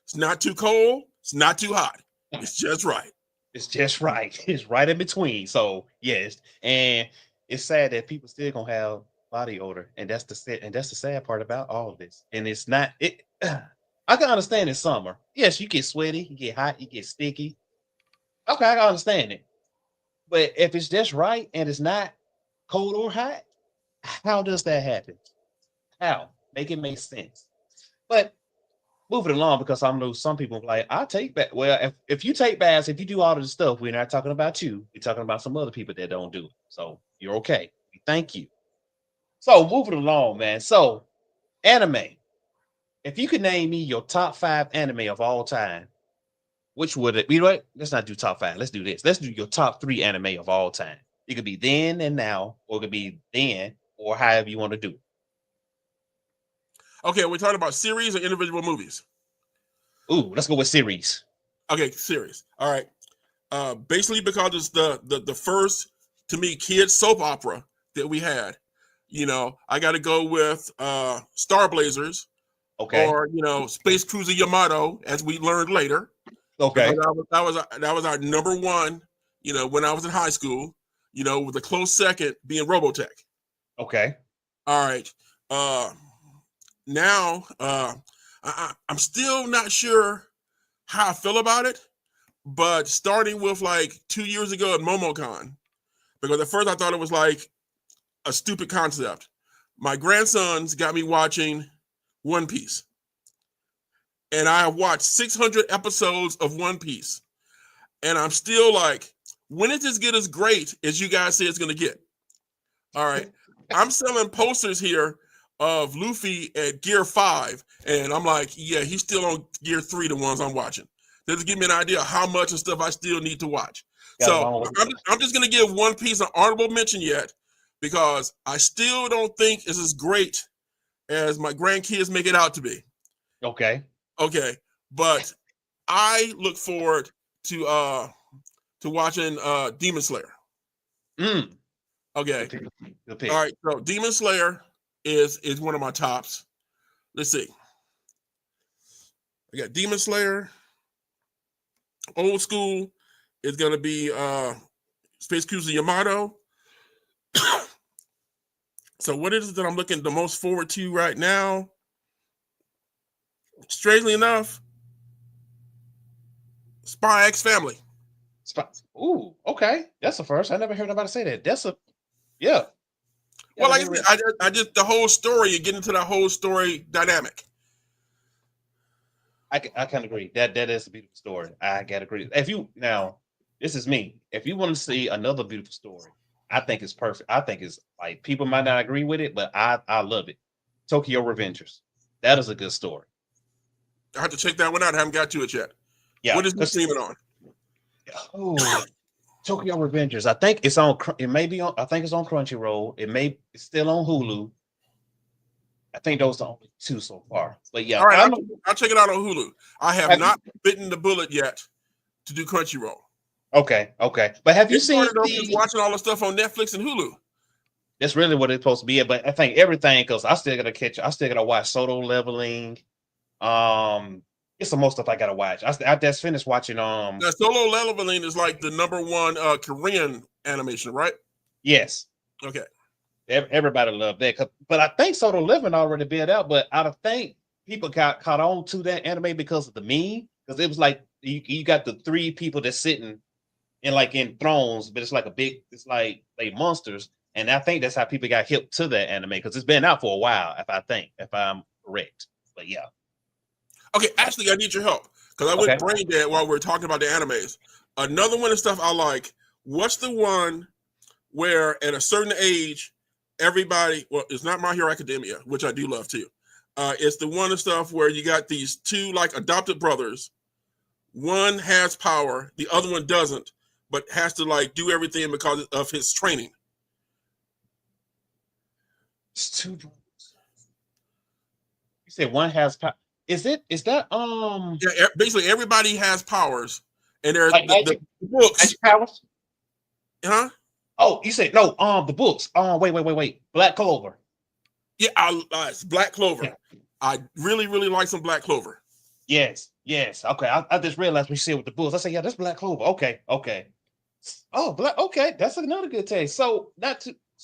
It's not too cold. It's not too hot. It's just right. It's just right. It's right in between. So yes, and it's sad that people still gonna have body odor, and that's the sad part about all of this. And it's not it. I can understand in summer. Yes, you get sweaty, you get hot, you get sticky. Okay, I can understand it. But if it's just right and it's not cold or hot, how does that happen? How? Make it make sense. But moving along, because I know some people like, I take bath. Well, if you take baths, if you do all of this stuff, we're not talking about you. We're talking about some other people that don't do it. So you're okay. Thank you. So moving along, man. So anime. If you could name me your top 5 anime of all time, which would it be? Right? Let's not do top 5. Let's do this. Let's do your top 3 anime of all time. It could be then and now, or it could be then, or however you want to do it. Okay, we're talking about series or individual movies? Ooh, let's go with series. Okay, series. All right. Basically, because it's the first, to me, kids soap opera that we had. I got to go with Star Blazers. Okay. Or Space Cruiser Yamato, as we learned later. Okay. That was our number one. When I was in high school. With a close second being Robotech. Okay. All right. Now I'm still not sure how I feel about it, but starting with like 2 years ago at MomoCon, because at first I thought it was like a stupid concept. My grandsons got me watching One Piece. And I watched 600 episodes of One Piece. And I'm still like, when is this get as great as you guys say it's going to get? All right. I'm selling posters here of Luffy at Gear 5. And I'm like, yeah, he's still on Gear 3, the ones I'm watching. Just to give me an idea of how much and stuff I still need to watch. Got a So long way to go. I'm just going to give One Piece an honorable mention yet, because I still don't think it's as great as my grandkids make it out to be. Okay. Okay, but I look forward to watching Demon Slayer. Mm. Okay. Good pick. Good pick. All right, so Demon Slayer is one of my tops. Let's see. I got Demon Slayer. Old school is gonna be Space Cruiser Yamato. So what is it that I'm looking the most forward to right now? Strangely enough, Spy X Family. Ooh, okay. That's the first. I never heard nobody say that. That's a yeah. Well, like I just the whole story, you get into that whole story dynamic. I can agree. That is a beautiful story. I gotta agree. If you now, this is me. If you want to see another beautiful story, I think it's perfect. I think it's like people might not agree with it, but I love it. Tokyo Revengers. That is a good story. I have to check that one out. I haven't got to it yet. Yeah. What is it streaming on? Oh, Tokyo Revengers. I think it's on. It may be on. I think it's on Crunchyroll. It's still on Hulu. I think those are the only two so far. But yeah, all right, I'll check it out on Hulu. I have not bitten the bullet yet to do Crunchyroll. Okay. But have you seen just watching all the stuff on Netflix and Hulu? That's really what it's supposed to be. But I think everything, because I still gotta watch Solo Leveling. It's the most stuff I gotta watch. I just finished watching Now, Solo Leveling is like the #1 Korean animation, right? Yes. Okay. Everybody loved that. But I think Solo Leveling already been out, but I think people got caught on to that anime because of the meme. Because it was like you got the three people that's sitting in thrones, but it's like it's like they monsters. And I think that's how people got hip to that anime, because it's been out for a while, if I'm correct. But yeah. Okay, actually, I need your help, because I went brain dead while we were talking about the animes. Another one of stuff I like. What's the one where at a certain age, everybody? Well, it's not My Hero Academia, which I do love too. It's the one of stuff where you got these two like adopted brothers. One has power, the other one doesn't, but has to like do everything because of his training. It's two brothers. You said one has power. Is that Yeah, basically everybody has powers, and there's like the books. magic powers? Huh? Oh, you said no. The books. Wait. Black Clover. Yeah, it's Black Clover. Yeah. I really like some Black Clover. Yes. Okay, I just realized when you said with the books. I said, yeah, that's Black Clover. Okay. Oh, okay, that's another good taste. So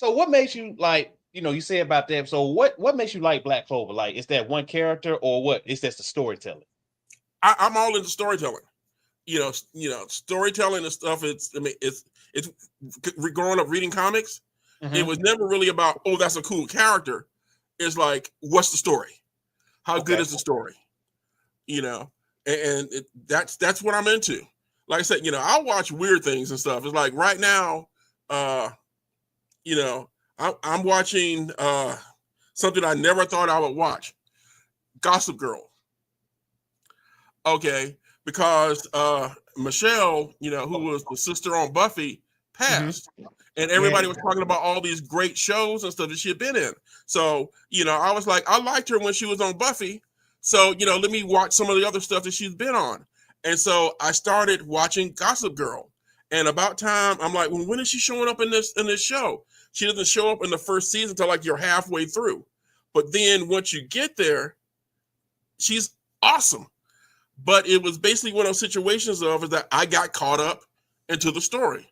what makes you like? You say about that. So what makes you like Black Clover? Like, is that one character, or what? Is that the storytelling? I'm all into storytelling. Storytelling and stuff. It's growing up reading comics. Mm-hmm. It was never really about, oh, that's a cool character. It's like, what's the story? How good is the story? And that's what I'm into. Like I said, I'll watch weird things and stuff. It's like right now, I'm watching something I never thought I would watch, Gossip Girl. Okay, because Michelle, who was the sister on Buffy, passed. Mm-hmm. And everybody was talking about all these great shows and stuff that she had been in. So, I was like, I liked her when she was on Buffy. So, let me watch some of the other stuff that she's been on. And so I started watching Gossip Girl. And about time, I'm like, well, when is she showing up in this show? She doesn't show up in the first season until like you're halfway through. But then once you get there, she's awesome. But it was basically one of those situations is that I got caught up into the story.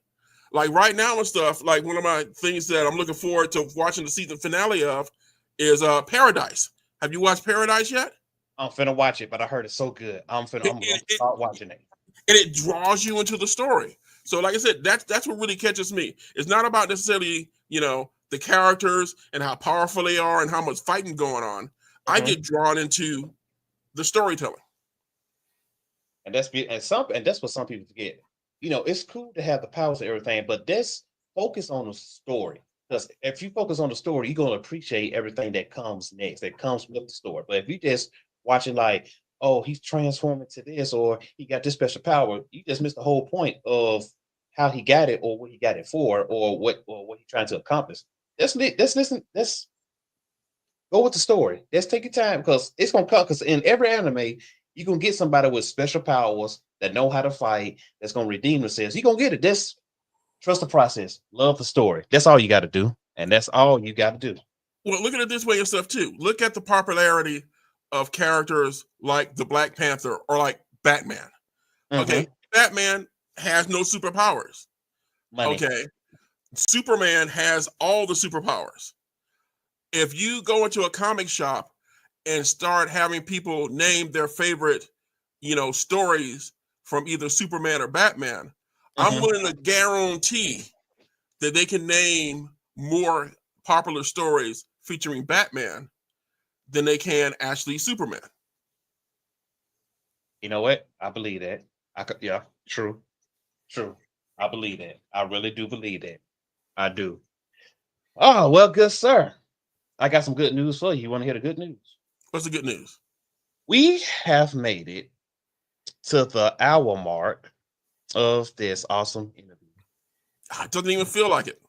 Like right now and stuff, like one of my things that I'm looking forward to watching the season finale of is Paradise. Have you watched Paradise yet? I'm finna watch it, but I heard it's so good. I'm gonna start watching it. And it draws you into the story. So like I said, that's what really catches me. It's not about necessarily, the characters and how powerful they are and how much fighting going on. Mm-hmm. I get drawn into the storytelling. And that's what some people forget. It's cool to have the powers and everything, but let's focus on the story. Because if you focus on the story, you're gonna appreciate everything that comes next, that comes with the story. But if you just watching like, oh, he's transforming to this, or he got this special power. You just missed the whole point of how he got it, or what he got it for, or what he's trying to accomplish. Let's listen. Let's go with the story. Let's take your time because it's gonna come. Because in every anime, you're gonna get somebody with special powers that know how to fight. That's gonna redeem themselves. You're gonna get it. Just trust the process. Love the story. That's all you got to do, and that's all you got to do. Well, look at it this way and stuff too. Look at the popularity of characters like the Black Panther or like Batman. Okay, Batman has no superpowers. Money. Okay, Superman has all the superpowers. If you go into a comic shop and start having people name their favorite, stories from either Superman or Batman, I'm willing to guarantee that they can name more popular stories featuring Batman than they can actually Superman. You know what? I believe that. Yeah, true. I believe that. I really do believe that. I do. Oh, well, good sir. I got some good news for you. You want to hear the good news? What's the good news? We have made it to the hour mark of this awesome interview. It doesn't even feel like it.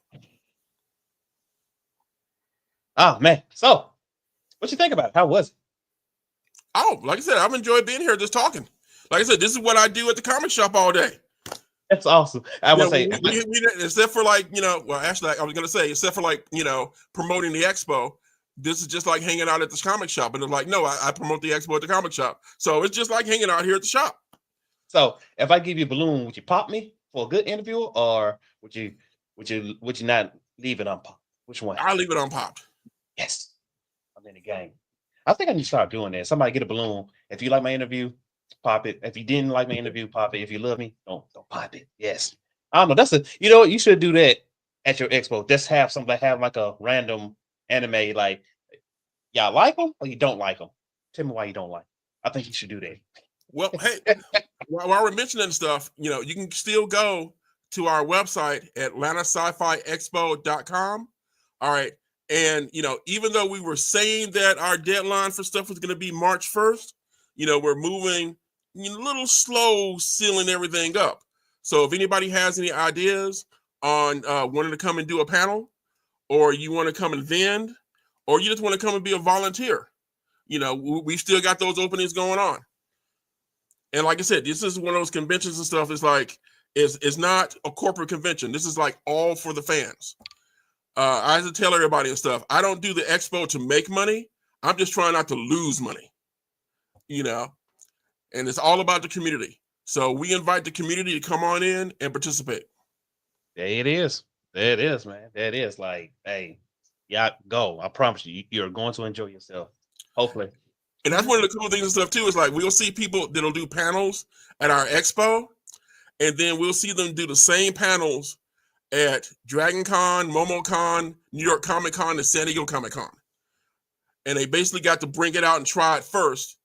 Oh, man. So, what you think about it? How was it? Oh, like I said, I've enjoyed being here just talking. Like I said, this is what I do at the comic shop all day. That's awesome. I would say, except for like, well, actually, I was going to say, except for like, promoting the expo, this is just like hanging out at the comic shop. And it's like, no, I promote the expo at the comic shop. So it's just like hanging out here at the shop. So if I give you a balloon, would you pop me for a good interview, or would you not leave it unpopped? Which one? I leave it unpopped. Yes. I'm in the game. I think I need to start doing that. Somebody get a balloon. If you like my interview, pop it. If you didn't like my interview, pop it. If you love me, don't pop it. Yes. I don't know. You should do that at your expo. Just have somebody have like a random anime, like y'all like them or you don't like them. Tell me why you don't like them. I think you should do that. Well, hey, while we're mentioning stuff, you can still go to our website at AtlantaSciFiExpo.com. All right. And, even though we were saying that our deadline for stuff was going to be March 1st, we're moving a little slow, sealing everything up. So if anybody has any ideas on wanting to come and do a panel, or you want to come and vend, or you just want to come and be a volunteer, we still got those openings going on. And like I said, this is one of those conventions and stuff. It's like, it's not a corporate convention. This is like all for the fans. I have to tell everybody and stuff, I don't do the expo to make money. I'm just trying not to lose money, and it's all about the community. So we invite the community to come on in and participate. There it is. There it is, man. There it is. Like, hey, yeah, go. I promise you, you're going to enjoy yourself. Hopefully. And that's one of the cool things and stuff too. Is like we'll see people that'll do panels at our expo, and then we'll see them do the same panels at Dragon Con, MomoCon, New York Comic Con, and San Diego Comic Con. And they basically got to bring it out and try it first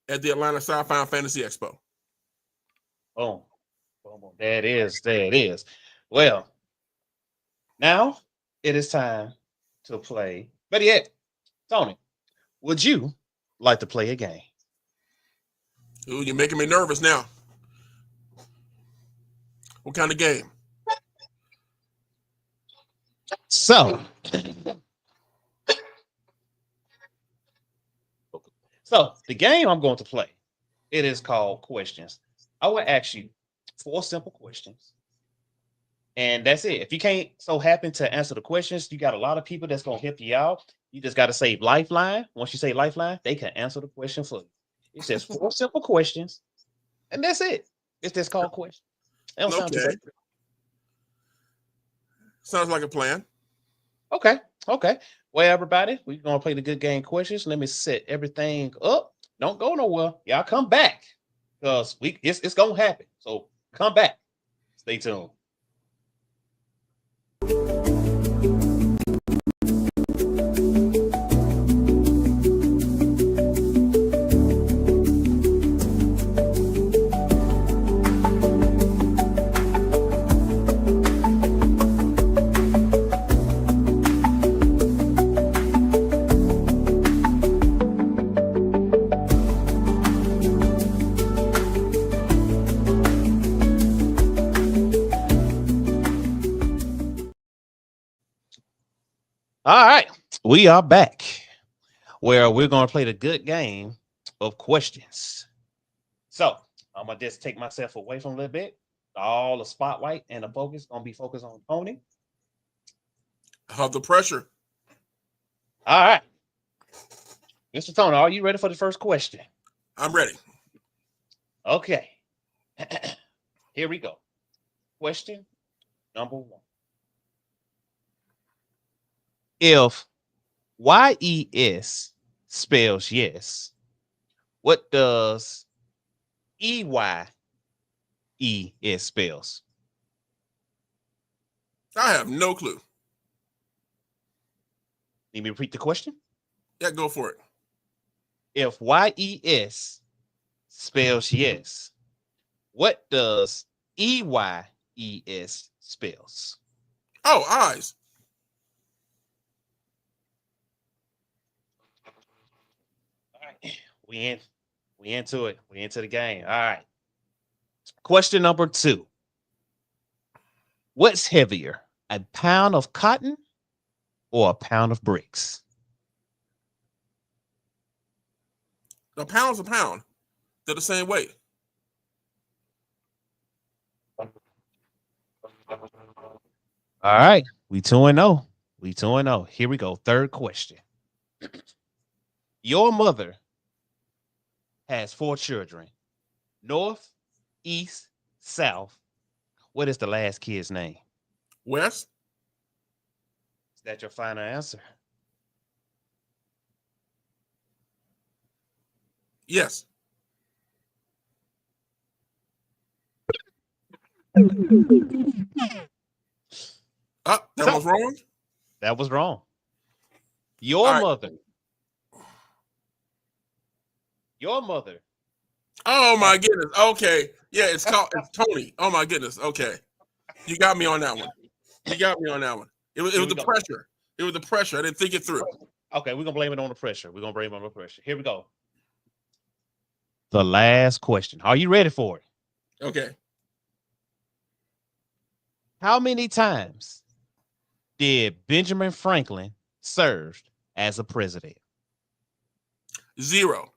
at the Atlanta Sci-Fi and Fantasy Expo. Boom. There it is. There it is. Well, now it is time to play. Better yet, Tony, would you like to play a game? Ooh, you're making me nervous now. What kind of game? So the game I'm going to play, it is called Questions. I will ask you 4 simple questions, and that's it. If you can't so happen to answer the questions, you got a lot of people that's going to help you out. You just got to say Lifeline. Once you say Lifeline, they can answer the question for you. It says 4 simple questions, and that's it. It's just called Questions. Okay. Sounds like a plan. Okay. Well, everybody, we're gonna play the good game Questions. Let me set everything up. Don't go nowhere. Y'all come back because it's gonna happen. So come back. Stay tuned. All right, we are back where we're going to play the good game of questions. So I'm going to just take myself away from a little bit. All the spotlight and the focus going to be focused on Tony. Have the pressure. All right. Mr. Tony, are you ready for the first question? I'm ready. Okay. Here we go. Question number 1. If YES spells yes, what does EYES spells? I have no clue. Need me to repeat the question? Yeah, go for it. If YES spells yes, what does EYES spells? Oh, eyes. All right. We into it. We into the game. All right. Question number 2. What's heavier, a pound of cotton or a pound of bricks? A pound's a pound. They're the same weight. All right. We 2-0. We 2-0. Here we go. Third question. Your mother has 4 children. North, east, south. What is the last kid's name? West? Is that your final answer? Yes. That was wrong? That was wrong. Your All right. mother. Your mother. Oh my goodness. Okay. Yeah, it's Tony. Oh my goodness. Okay. You got me on that one. You got me on that one. It was the pressure. It was the pressure. I didn't think it through. Okay, we're gonna blame it on the pressure. We're gonna blame it on the pressure. Here we go. The last question. Are you ready for it? Okay. How many times did Benjamin Franklin serve as a president? 0.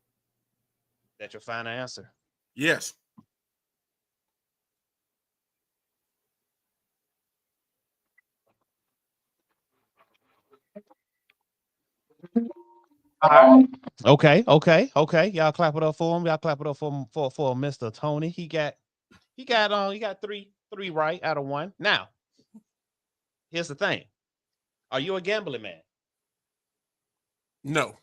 That's your final answer. Yes. Okay. Y'all clap it up for him. Y'all clap it up for Mr. Tony. He got three right out of 1. Now, here's the thing. Are you a gambling man? No.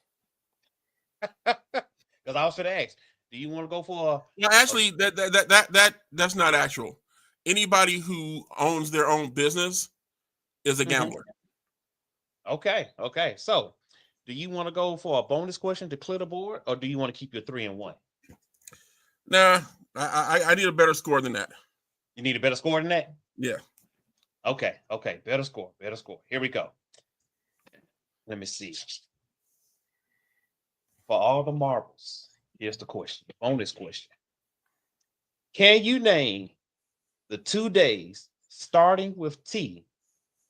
Because I was going to ask, do you want to go for No, actually, that's not actual. Anybody who owns their own business is a gambler. Okay. So, do you want to go for a bonus question to clear the board, or do you want to keep your 3 and 1? Nah, I need a better score than that. You need a better score than that? Yeah. Okay. Better score. Here we go. Let me see. For all the marbles, here's the question. Bonus question. Can you name the 2 days starting with T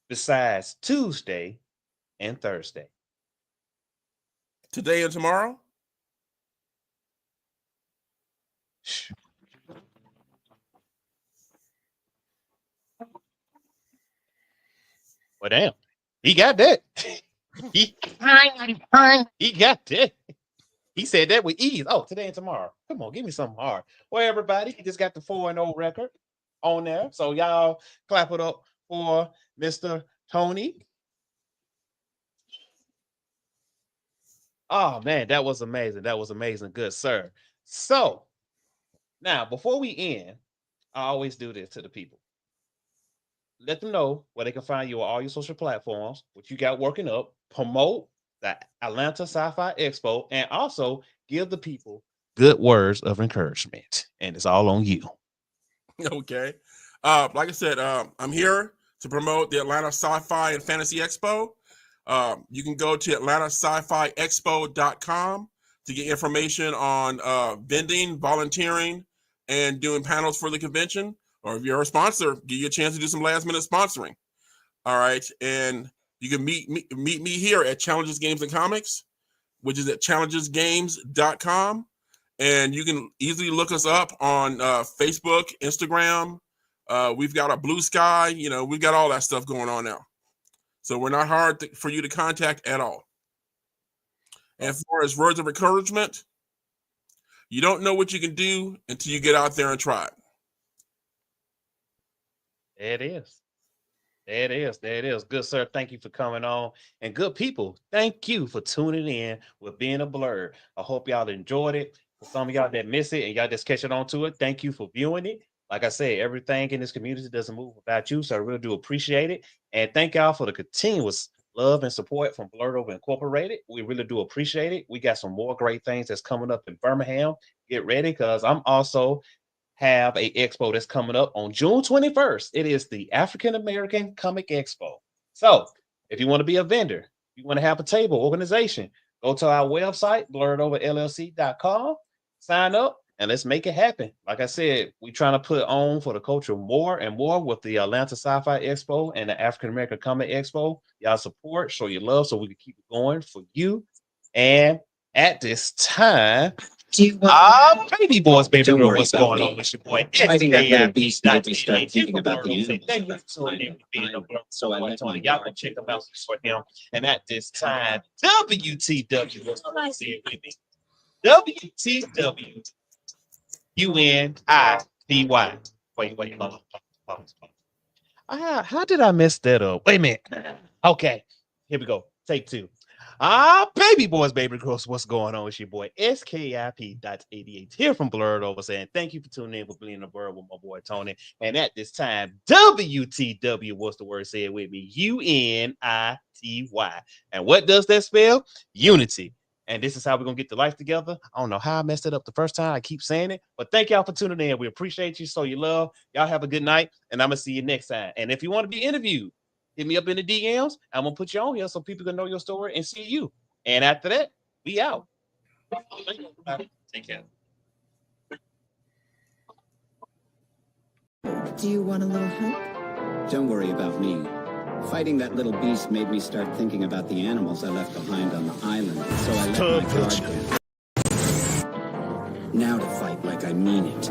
besides Tuesday and Thursday? Today and tomorrow? Well, damn. He got that. He got that. He said that with ease. Oh, today and tomorrow. Come on, give me something hard. Well, everybody, he just got the 4-0 record on there. So y'all clap it up for Mr. Tony. Oh, man, that was amazing. Good, sir. So now, before we end, I always do this to the people. Let them know where they can find you on all your social platforms, what you got working up, promote the Atlanta Sci-Fi Expo, and also give the people good words of encouragement. And it's all on you. Okay. Like I said, I'm here to promote the Atlanta Sci-Fi and Fantasy Expo. You can go to AtlantaSciFiExpo.com to get information on vending, volunteering, and doing panels for the convention. Or if you're a sponsor, give you a chance to do some last minute sponsoring. All right. And You can meet me here at Challenges Games and Comics, which is at challengesgames.com. And you can easily look us up on Facebook, Instagram. We've got a Blue Sky. You know, we've got all that stuff going on now. So we're not hard for you to contact at all. And as far as words of encouragement, you don't know what you can do until you get out there and try it. There it is. There it is. There it is. Good, sir. Thank you for coming on. And good people, thank you for tuning in with being a Blerd. I hope y'all enjoyed it. For some of y'all that miss it and y'all just catching on to it, thank you for viewing it. Like I said, everything in this community doesn't move without you, so I really do appreciate it. And thank y'all for the continuous love and support from Blerd Over Incorporated. We really do appreciate it. We got some more great things that's coming up in Birmingham. Get ready, because I'm also have a expo that's coming up on June 21st. It is the African American Comic Expo. So if you want to be a vendor, you want to have a table organization, go to our website, blerdoverllc.com, sign up, and let's make it happen. Like I said, we're trying to put on for the culture more and more with the Atlanta Sci-Fi Expo and the African American Comic Expo. Y'all support, show your love so we can keep it going for you. And at this time, baby boys, baby Don't girl, worry what's about going me. on with your boy? Fighting that little beast made me start Thank thinking you about the for animals I left behind on the island, so I let my y'all go guard check down. them out for him. And at this time, WTW, say it with me. WTW UNITY. Wait, hold on. How did I mess that up? Wait a minute. Okay, here we go. Take two. Baby boys, baby girls, what's going on with your boy SKIP.88 here from Blerd Over, saying thank you for tuning in for being a Blerd with my boy Tony. And at this time, WTW, what's the word? Say it with me. UNITY. And what does that spell? Unity. And this is how we're gonna get the life together. I don't know how I messed it up the first time. I keep saying it, but thank y'all for tuning in. We appreciate you. So you love. Y'all have a good night, and I'm gonna see you next time. And if you want to be interviewed, hit me up in the DMs. I'm gonna put you on here so people can know your story and see you. And after that, we out. Take care. Do you want a little help? Don't worry about me. Fighting that little beast made me start thinking about the animals I left behind on the island, so I let my guard down. Now to fight like I mean it.